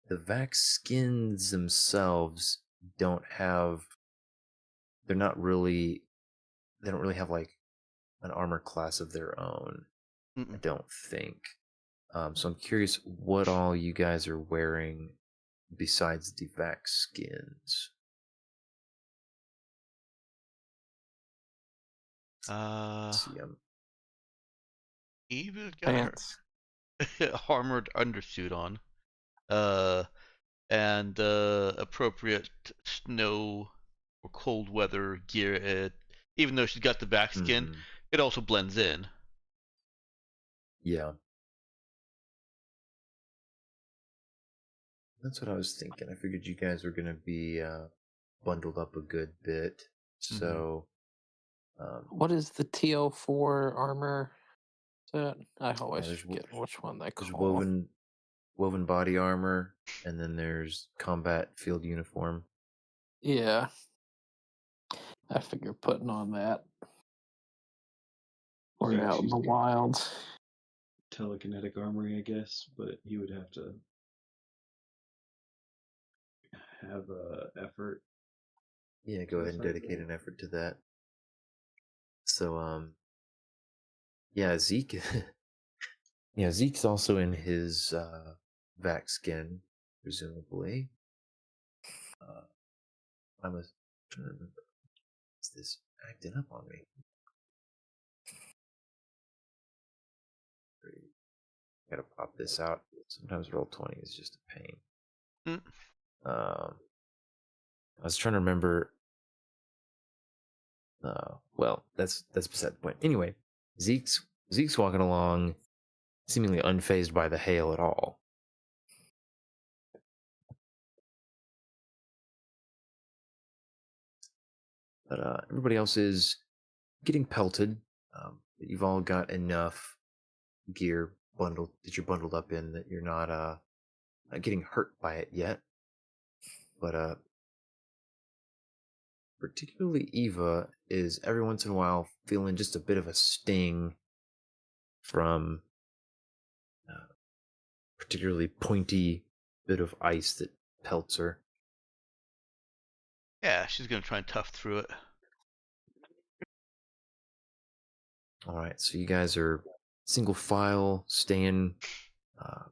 the vac skins themselves don't have they don't really have like an armor class of their own. I don't think. So I'm curious what all you guys are wearing besides the vac skins. Let's see, Eva's got Pants. her armored undersuit on. And appropriate snow or cold weather gear. Even though she's got the back skin, it also blends in. Yeah. That's what I was thinking. I figured you guys were going to be bundled up a good bit. So, What is the TO4 armor set? I always there's forget which one they there's call. woven body armor, and then there's combat field uniform. Yeah. I figure putting on that. Or Yeah, out in she's the got wilds. telekinetic armory, I guess, but he would have to have effort. Yeah, go ahead and Decide dedicate that. an effort to that. So, yeah, Zeke. Yeah, Zeke's also in his vac skin, presumably. I'm trying to remember. Is this acting up on me? Gotta pop this out. Sometimes Roll20 is just a pain. I was trying to remember. Well, that's beside the point. Anyway, Zeke's walking along, seemingly unfazed by the hail at all. But everybody else is getting pelted. You've all got enough gear bundled that you're bundled up in that you're not getting hurt by it yet. But particularly Eva is every once in a while feeling just a bit of a sting from particularly pointy bit of ice that pelts her. Yeah, she's gonna try and tough through it. All right, so you guys are single file, staying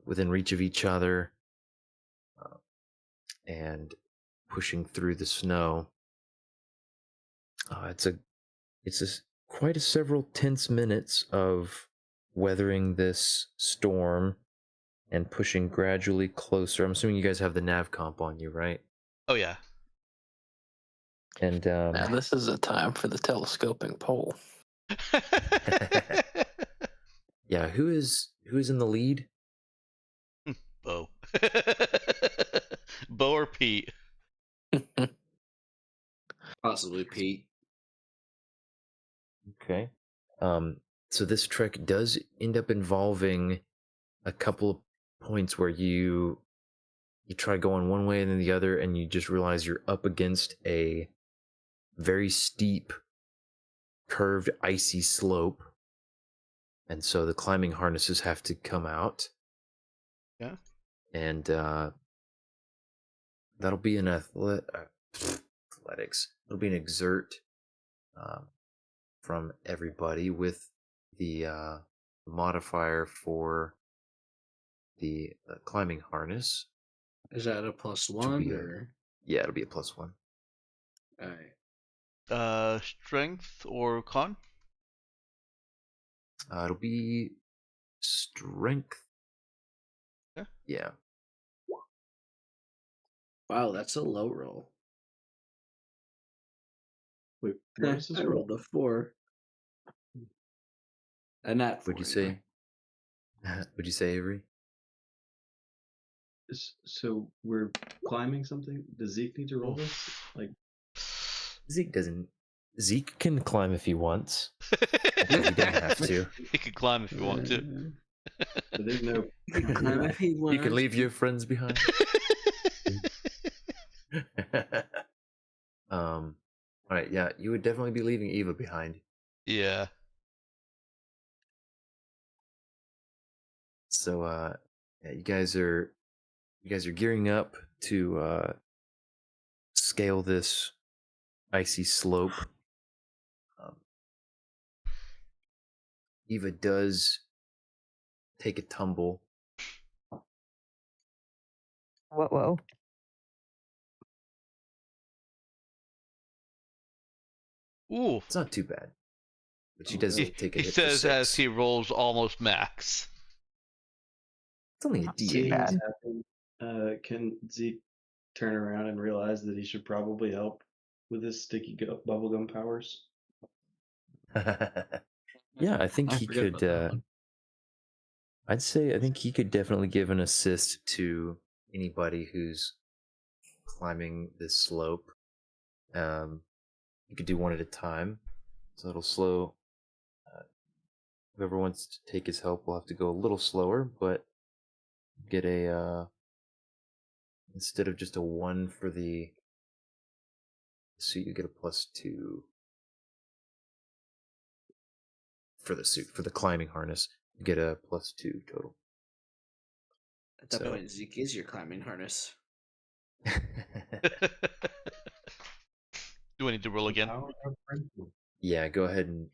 within reach of each other, and pushing through the snow. It's quite a several tense minutes of weathering this storm and pushing gradually closer. I'm assuming you guys have the nav comp on you, right? Oh yeah. And Now this is a time for the telescoping pole. yeah, who is in the lead? Bo. Bo or Pete. Possibly Pete. Okay. So this trek does end up involving a couple of points where you try going one way and then the other, and you just realize you're up against a very steep, curved, icy slope, and so the climbing harnesses have to come out. Yeah. And that'll be an athletics. It'll be an exert from everybody with the modifier for the climbing harness. Is that a +1 or? Yeah, it'll be a +1. All right. Strength or con? It'll be strength. Yeah. Yeah. Wow, that's a low roll. Wait, what is this I roll? rolled a 4. A nat 4. What'd you say? What'd you say, Avery? So we're climbing something? Does Zeke need to roll this? Like, Zeke can climb if he wants. He doesn't have to. He can climb if you want to. I didn't know. Climb if he You wants. can leave your friends behind. All right, yeah, you would definitely be leaving Eva behind. Yeah. So yeah, you guys are gearing up to scale this icy slope. Eva does take a tumble. Whoa. Ooh. It's not too bad, but she does take a He hit says for 6. as he rolls almost max. It's only a Not too D8. bad. Can Zeke turn around and realize that he should probably help with his sticky bubblegum powers? Yeah, I think I he forget could. about that one. I'd say I think he could definitely give an assist to anybody who's climbing this slope. You could do one at a time, so it'll slow. Whoever wants to take his help will have to go a little slower, but get a instead of just a 1 for the suit, you get a +2 for the suit. For the climbing harness, you get a +2 total. At that So- point, Zeke is your climbing harness. Do I need to roll again? Power of friendship. Yeah, go ahead and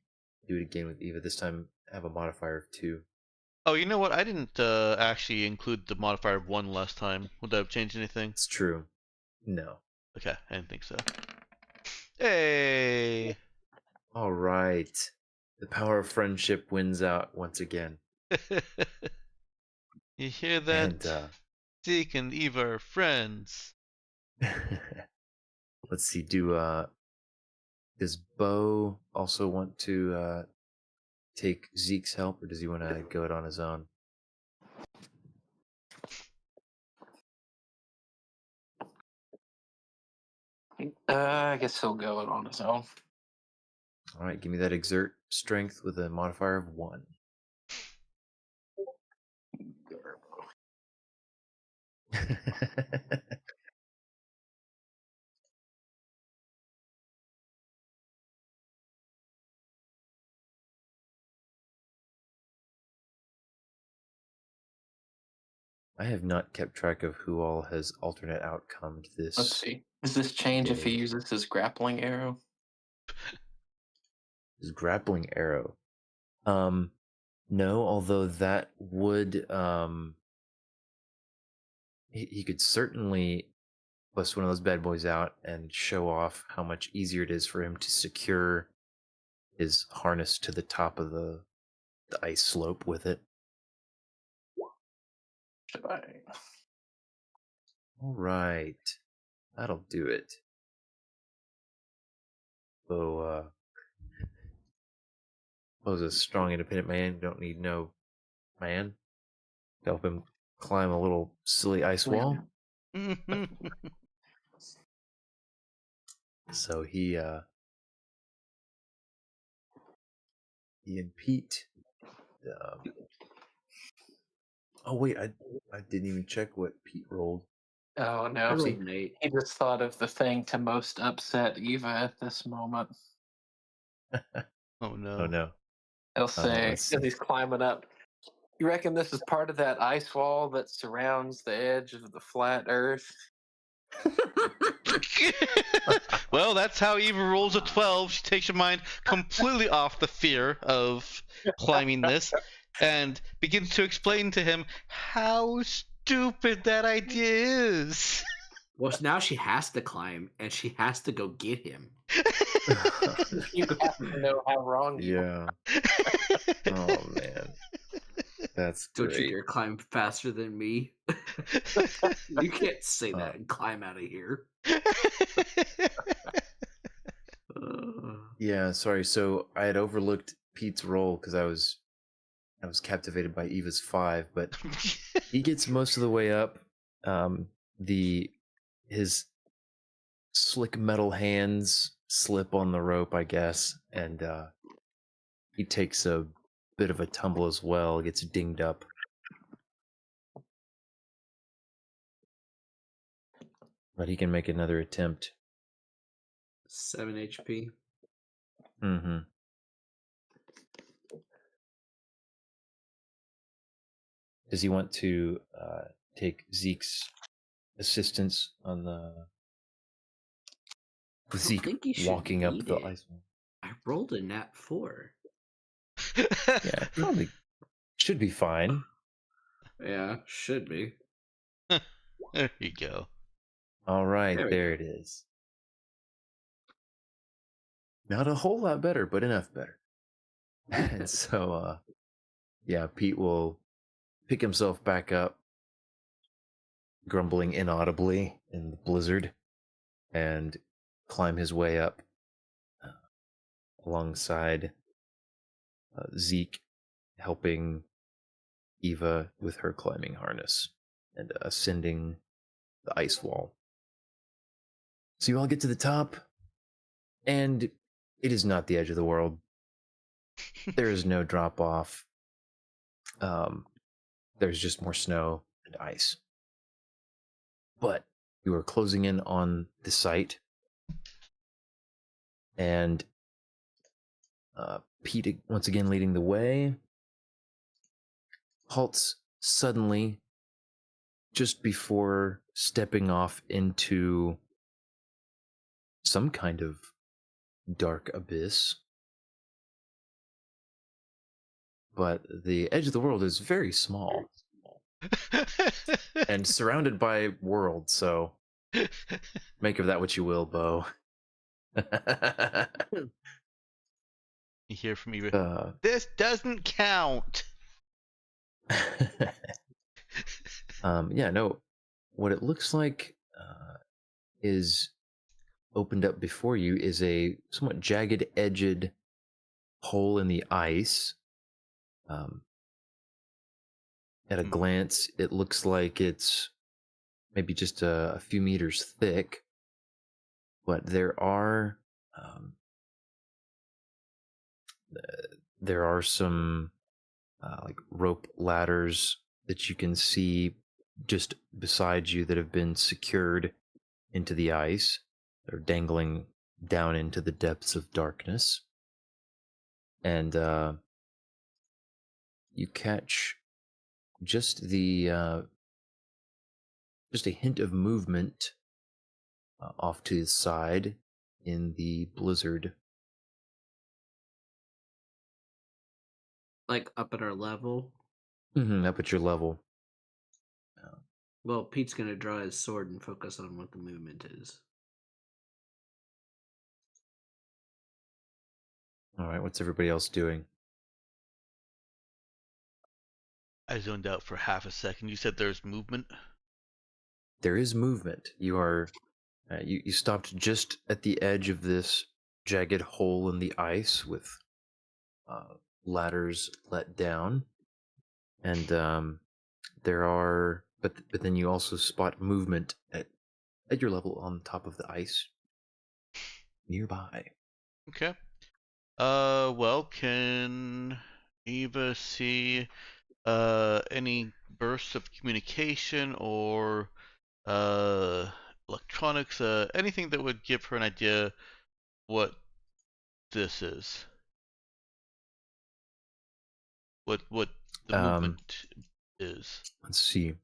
do it again with Eva. This time, have a modifier of 2. Oh, you know what? I didn't actually include the modifier of 1 last time. Would that have changed anything? It's true. No. Okay, I didn't think so. Hey! All right. The power of friendship wins out once again. You hear that? And Zeke and Eva are friends. let's see. Does Bo also want to take Zeke's help, or does he want to go it on his own? I guess he'll go it on his own. All right, give me that exert strength with a modifier of 1. I have not kept track of who all has alternate outcomed this. Let's see. Does this change if he day. uses his grappling arrow? His grappling arrow. No, although that would he could certainly bust one of those bad boys out and show off how much easier it is for him to secure his harness to the top of the ice slope with it. Should I? All right, that'll do it. So, Bo's a strong, independent man. Don't need no man to help him climb a little silly ice wall. So he and Pete. Oh wait, I didn't even check what Pete rolled. Oh I no. rolled See, an 8. he just thought of the thing to most upset Eva at this moment. Oh no. Oh no. He'll say, let's as see. he's climbing up, you reckon this is part of that ice wall that surrounds the edge of the flat earth? Well, that's how Eva rolls a 12. She takes your mind completely off the fear of climbing this and begins to explain to him how stupid that idea is. Well, now she has to climb, and she has to go get him. You have to know how wrong you Yeah. Oh man. That's Don't you great. dare climb faster than me. You can't say that and climb out of here. Yeah, sorry. So I had overlooked Pete's roll because I was captivated by Eva's 5, but he gets most of the way up. His slick metal hands slip on the rope, I guess, and he takes a bit of a tumble as well, gets dinged up. But he can make another attempt. 7 HP. Mm-hmm. Does he want to take Zeke's assistance on with Zeke think he should walking up need the it. ice wall? I rolled a nat 4. Yeah, probably should be fine. Yeah, should be. There you go. All right, There we there it is. Not a whole lot better, but enough better. And so, yeah, Pete will pick himself back up, grumbling inaudibly in the blizzard, and climb his way up alongside Zeke, helping Eva with her climbing harness and ascending the ice wall. So you all get to the top, and it is not the edge of the world. There is no drop off. There's just more snow and ice. But you are closing in on the site, and Pete, once again leading the way, halts suddenly just before stepping off into some kind of dark abyss. But the edge of the world is very small and surrounded by worlds, so make of that what you will, Bo. You hear from me. uh, This doesn't count. yeah, no. What it looks like is opened up before you is a somewhat jagged edged hole in the ice. At a glance, it looks like it's maybe just a few meters thick, but there are some like rope ladders that you can see just beside you that have been secured into the ice. They're dangling down into the depths of darkness. And you catch just just a hint of movement off to the side in the blizzard. Like up at our level. Up at your level. Well, Pete's gonna draw his sword and focus on what the movement is. All right, what's everybody else doing? I zoned out for half a second. You said there's movement? There is movement. You are you stopped just at the edge of this jagged hole in the ice with ladders let down, and there are but then you also spot movement at your level on top of the ice nearby. Okay. Well, can Eva see any bursts of communication or electronics, anything that would give her an idea what this is? What the movement is? Let's see.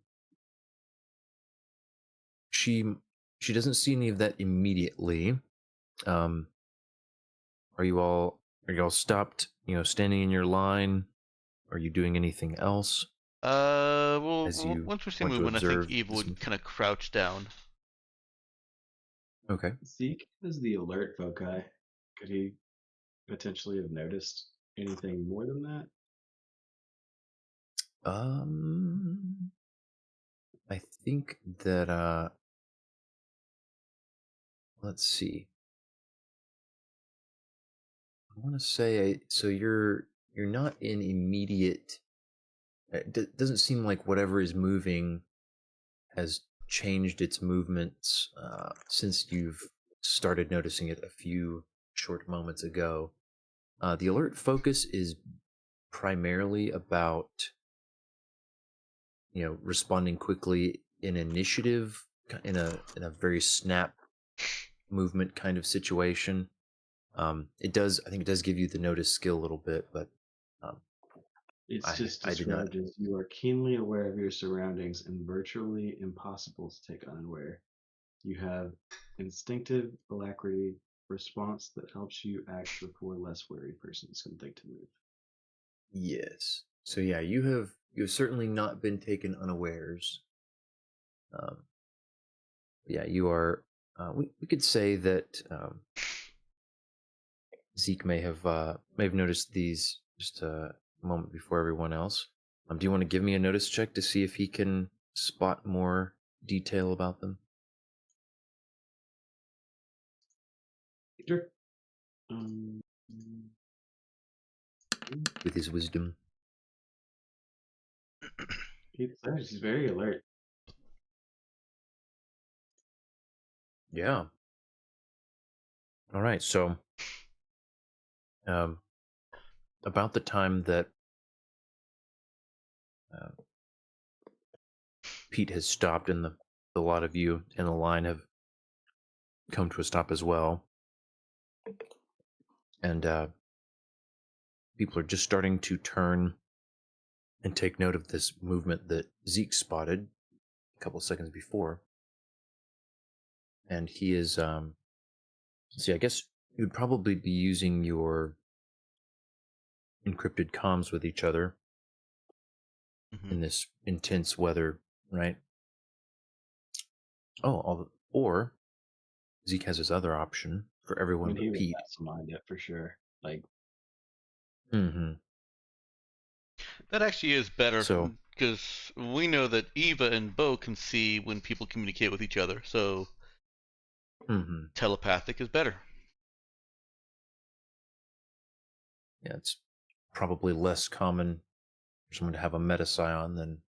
She doesn't see any of that immediately. Are you all stopped, standing in your line? Are you doing anything else? Well, As you once we see want to movement, I think observe Eva this would kind of crouch down. Okay. Zeke is the alert foci. Could he potentially have noticed anything more than that? I think that let's see. I want to say so you're not in immediate. It doesn't seem like whatever is moving has changed its movements since you've started noticing it a few short moments ago. The alert focus is primarily about responding quickly in initiative in a very snap movement kind of situation. I think it does give you the notice skill a little bit, but It's just I did not. described as you are keenly aware of your surroundings and virtually impossible to take unaware. You have instinctive alacrity response that helps you act before less wary persons can think to move. Yes. So yeah, you have certainly not been taken unawares. Yeah, you are. We could say that Zeke may have noticed these just a moment before everyone else. Do you want to give me a notice check to see if he can spot more detail about them? Sure. With his wisdom. He's very alert. Yeah. All right. So, about the time that uh, Pete has stopped, and the lot of you in the line have come to a stop as well, and people are just starting to turn and take note of this movement that Zeke spotted a couple seconds before, and he is see, I guess you'd probably be using your encrypted comms with each other in this intense weather, right? Or Zeke has his other option for I everyone mean, he but would Pete. mastermind it for sure. Like, Mm-hmm. That actually is better So, because we know that Eva and Bo can see when people communicate with each other. So mm-hmm. telepathic is better. Yeah, it's probably less common for someone to have a meta scion than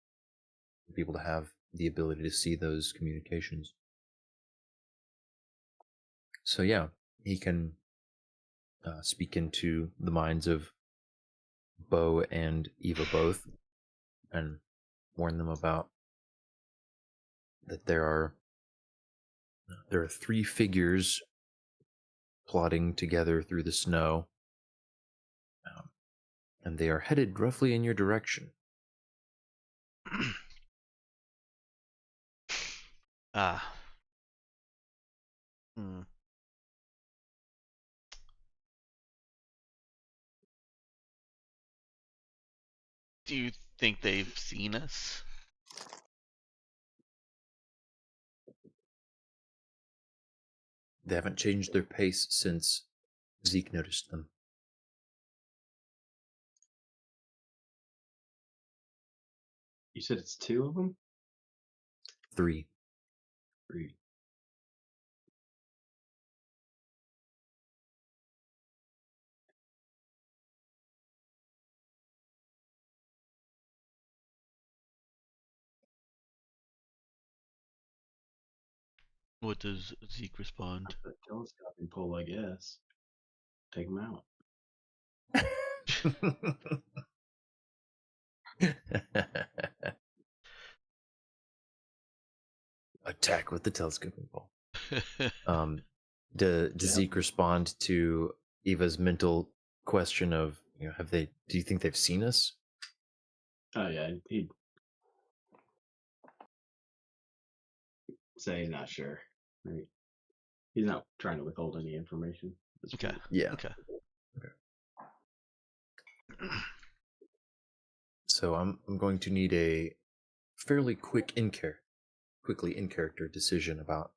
for people to have the ability to see those communications. So yeah, he can speak into the minds of Bo and Eva both, and warn them about that there are three figures plodding together through the snow, and they are headed roughly in your direction. Ah. Hmm. Do you think they've seen us? They haven't changed their pace since Zeke noticed them. you said it's two of them? 3. Three. What does Zeke respond? The telescoping pole, I guess. Take him out. Attack with the telescoping pole. Does Yep. Zeke respond to Eva's mental question of, do you think they've seen us? Oh yeah, he'd say he's not sure. Right? He's not trying to withhold any information. At this Okay. point. Yeah. Okay. So I'm going to need a fairly quickly in character decision about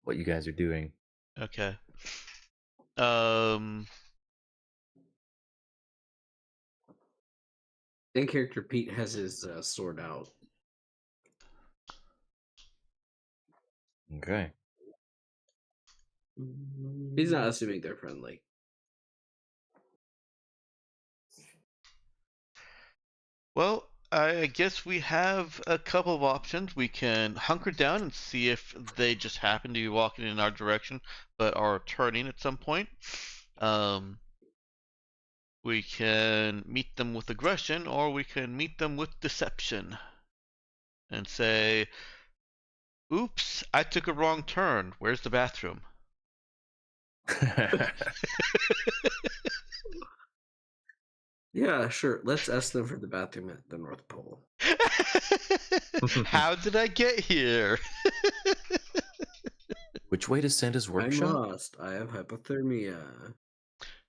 what you guys are doing. Okay. In character, Pete has his sword out. Okay. He's not assuming they're friendly. Well, I guess we have a couple of options. We can hunker down and see if they just happen to be walking in our direction, but are turning at some point. We can meet them with aggression, or we can meet them with deception and say, "Oops, I took a wrong turn. Where's the bathroom?" Yeah, sure. Let's ask them for the bathroom at the North Pole. How did I get here? Which way to Santa's I'm workshop? lost. I have hypothermia.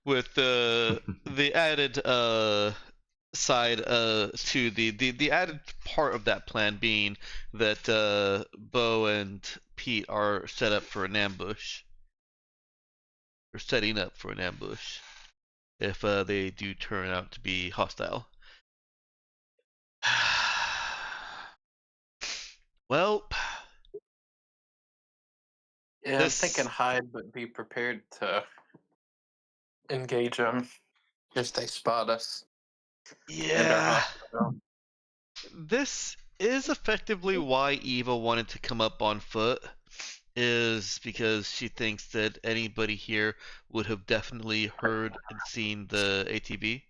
With the added side to the added part of that plan being that Bo and Pete are set up for an ambush. Or setting up for an ambush if they do turn out to be hostile. Well, Yeah, I'm thinking hide, but be prepared to engage them if they spot us. And our yeah, hospital. This is effectively why Eva wanted to come up on foot, is because she thinks that anybody here would have definitely heard and seen the ATV.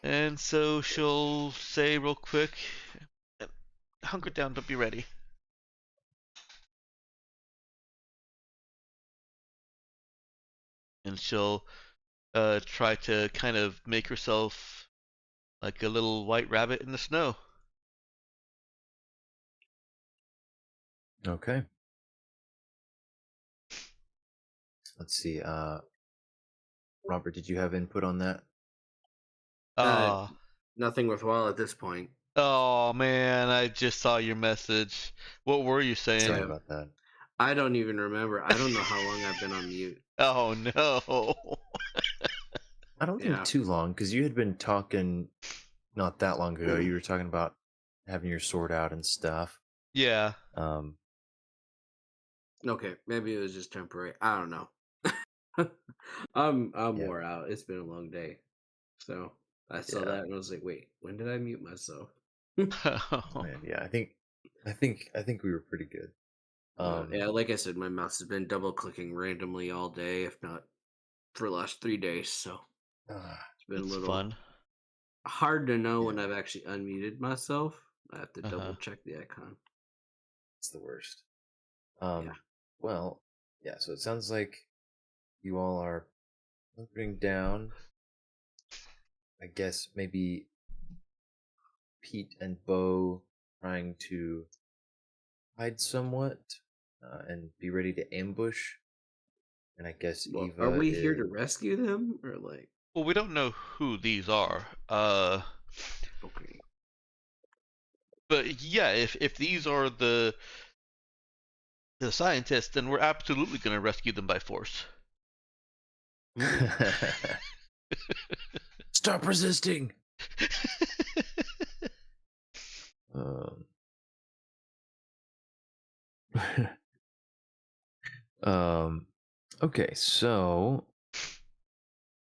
And so she'll say real quick, hunker down, don't be ready. And she'll try to kind of make herself like a little white rabbit in the snow. Okay. Let's see. Robert, did you have input on that? Ah, Nothing worthwhile at this point. oh man, I just saw your message. What were you saying? Sorry Yeah. about that. I don't even remember. I don't know how long I've been on mute. Oh no. I don't Yeah. think too long, because you had been talking not that long ago. Mm. You were talking about having your sword out and stuff. Yeah. Okay, maybe it was just temporary. I don't know. I'm Yeah. wore out. It's been a long day. So I saw Yeah. that and I was like, wait, when did I mute myself? Man, yeah, I think we were pretty good. Yeah, like I said, my mouse has been double clicking randomly all day, if not for the last 3 days. So it's been It's a little fun. hard to know when Yeah. I've actually unmuted myself. I have to Uh-huh. double check the icon. It's the worst. Yeah. Well, yeah, so it sounds like you all are hunkering down. I guess maybe Pete and Bo trying to hide somewhat and be ready to ambush. And I guess Well, Eva are we here to is... rescue them or like? Well, we don't know who these are. Okay. But yeah, if these are the scientists, then we're absolutely going to rescue them by force. Stop resisting. Okay, so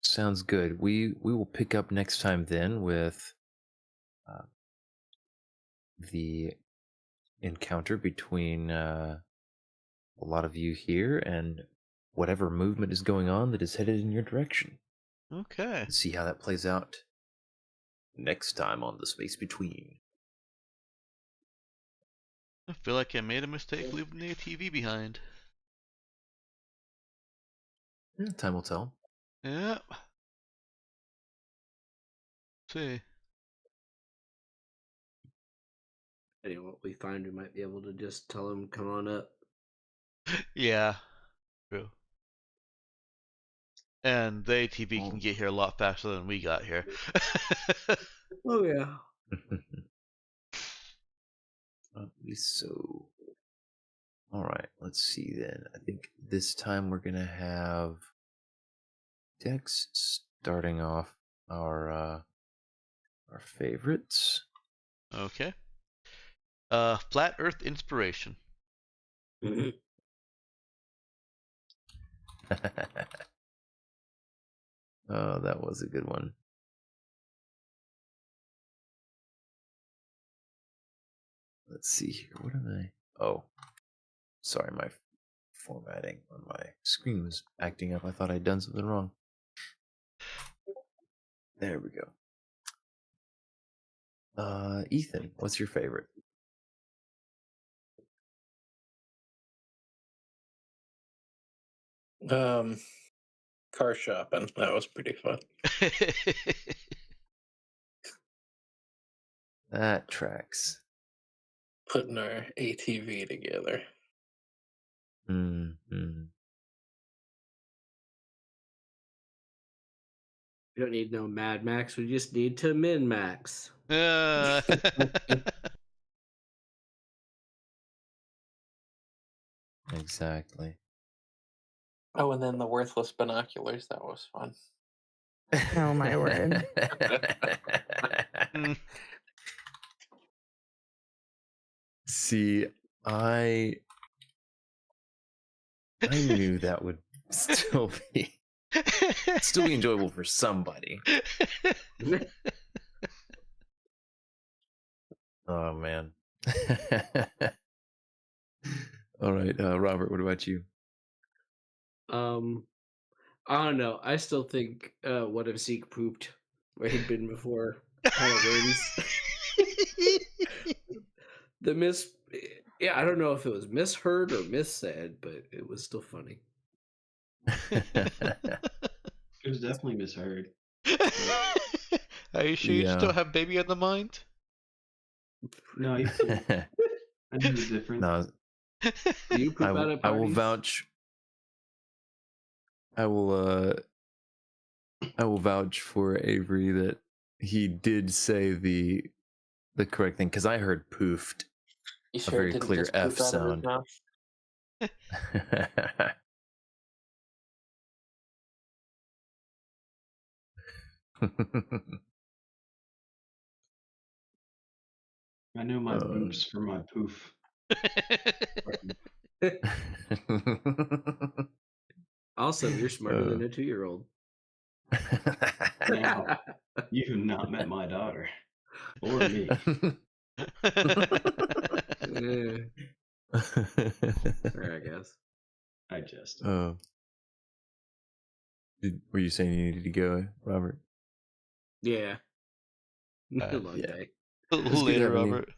sounds good. We will pick up next time then with the encounter between a lot of you here and whatever movement is going on that is headed in your direction. Okay. And see how that plays out next time on The Space Between. I feel like I made a mistake leaving the ATV behind. Time will tell. Yeah. See. Anyway, what we find, we might be able to just tell them, come on up. Yeah. True. And the ATV can get here a lot faster than we got here. Oh, yeah. Probably so. Alright, let's see then. I think this time we're gonna have Dex starting off our favorites. Okay. Flat Earth Inspiration. Mhm. Oh, that was a good one. Let's see here. What am I? Oh, sorry, my formatting on my screen was acting up. I thought I'd done something wrong. There we go. Ethan, what's your favorite? Car shopping. That was pretty fun. That tracks. Putting our ATV together. Mm-hmm. We don't need no Mad Max. We just need to min max. Exactly. Oh, and then the worthless binoculars. That was fun. Oh, my word. See, I knew that would still be enjoyable for somebody. Oh man. All right, Robert. What about you? I don't know. I still think what if Zeke pooped where he'd been before kind of wins. The miss, yeah, I don't know if it was misheard or missaid, but it was still funny. It was definitely misheard. Are you sure you still Yeah. have baby on the mind? No, I knew the difference. No, Do you poop out at I will parties? vouch. I will vouch for Avery that he did say the correct thing because I heard poofed, You a sure it very didn't clear just F poop out of his sound. mouth? I know my boops from my poof. Also, you're smarter than a 2-year-old. Now, you have not met my daughter. Or me. Fair, I guess. I just. Were you saying you needed to go, Robert? Yeah. Long Yeah. day. It's good Later, having you. Robert.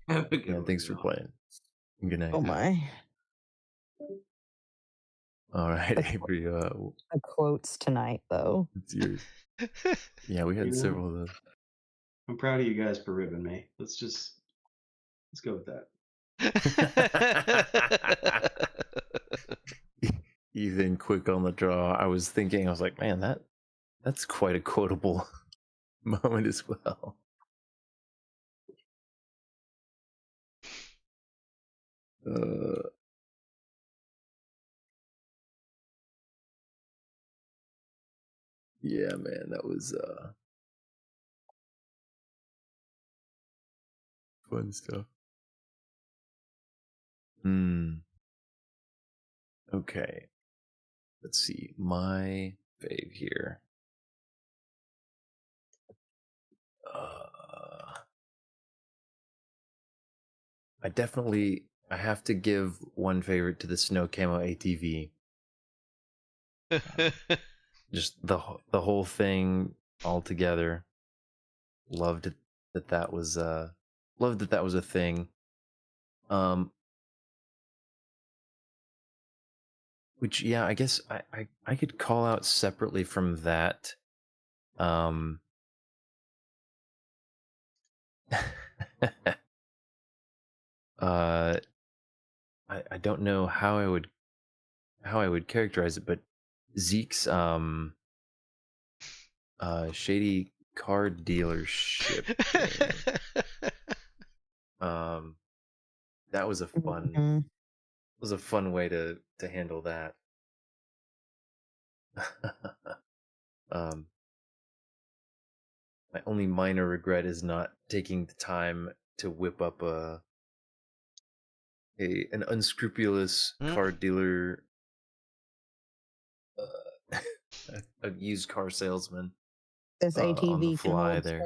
Have a good Yeah, one, thanks for y'all. playing. Good night. Oh my. All right, That's Avery. the quotes tonight, though. It's yours. Yeah, we had You know, several of those. I'm proud of you guys for ribbing me. Let's go with that. Ethan, quick on the draw. I was thinking, I was like, man, that's quite a quotable moment as well. Yeah, man, that was fun stuff. Okay. Let's see. My fave here. I have to give one favorite to the snow camo ATV. Just the whole thing all together. Loved that was a thing. Which, yeah, I guess I could call out separately from that. I don't know how I would characterize it, but Zeke's shady car dealership thing. That was a fun way to handle that. My only minor regret is not taking the time to whip up an unscrupulous car dealer, a used car salesman. This on the ATV can fly hold there.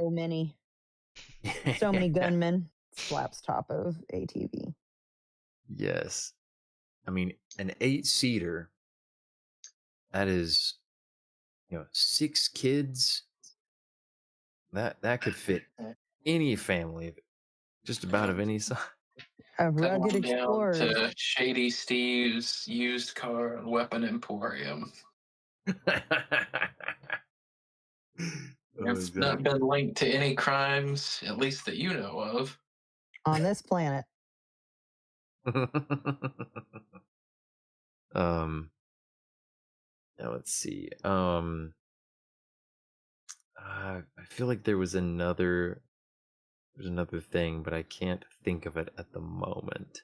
so many gunmen. Slaps top of ATV. Yes. I mean, an 8-seater, that is, 6 kids. That could fit any family, just about of any size. A Come rugged on down explorer. to Shady Steve's used car and weapon emporium. It's not been linked to any crimes, at least that you know of. On this planet. Now let's see. I feel like there was another thing, but I can't think of it at the moment.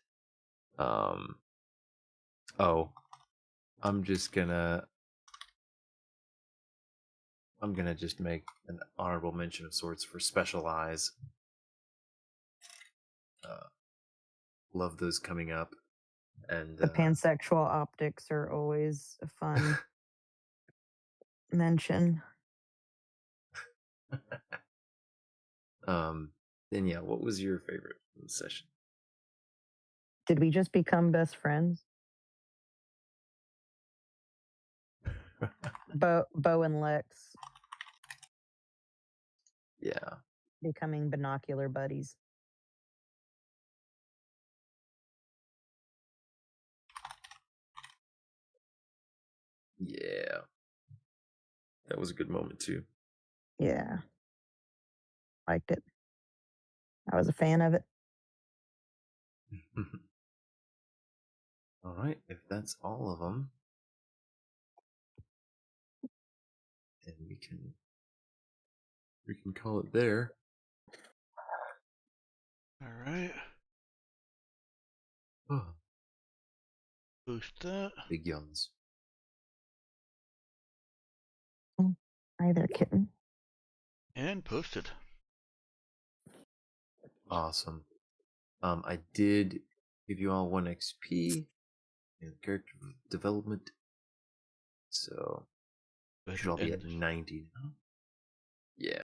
Oh, I'm gonna just make an honorable mention of sorts for Special Eyes. Love those coming up, and The pansexual optics are always a fun mention. Then yeah, what was your favorite from the session? Did we just become best friends? Bo and Lex Yeah. becoming binocular buddies. Yeah. That was a good moment too. Yeah. Liked it. I was a fan of it. All right, if that's all of them, then we can call it there. All right. Oh, Boost that. big yawns. Oh, hi there, kitten. And posted. Awesome. I did give you all 1 XP in character development, so Go you ahead should all and be end at this. 90 now. Yeah.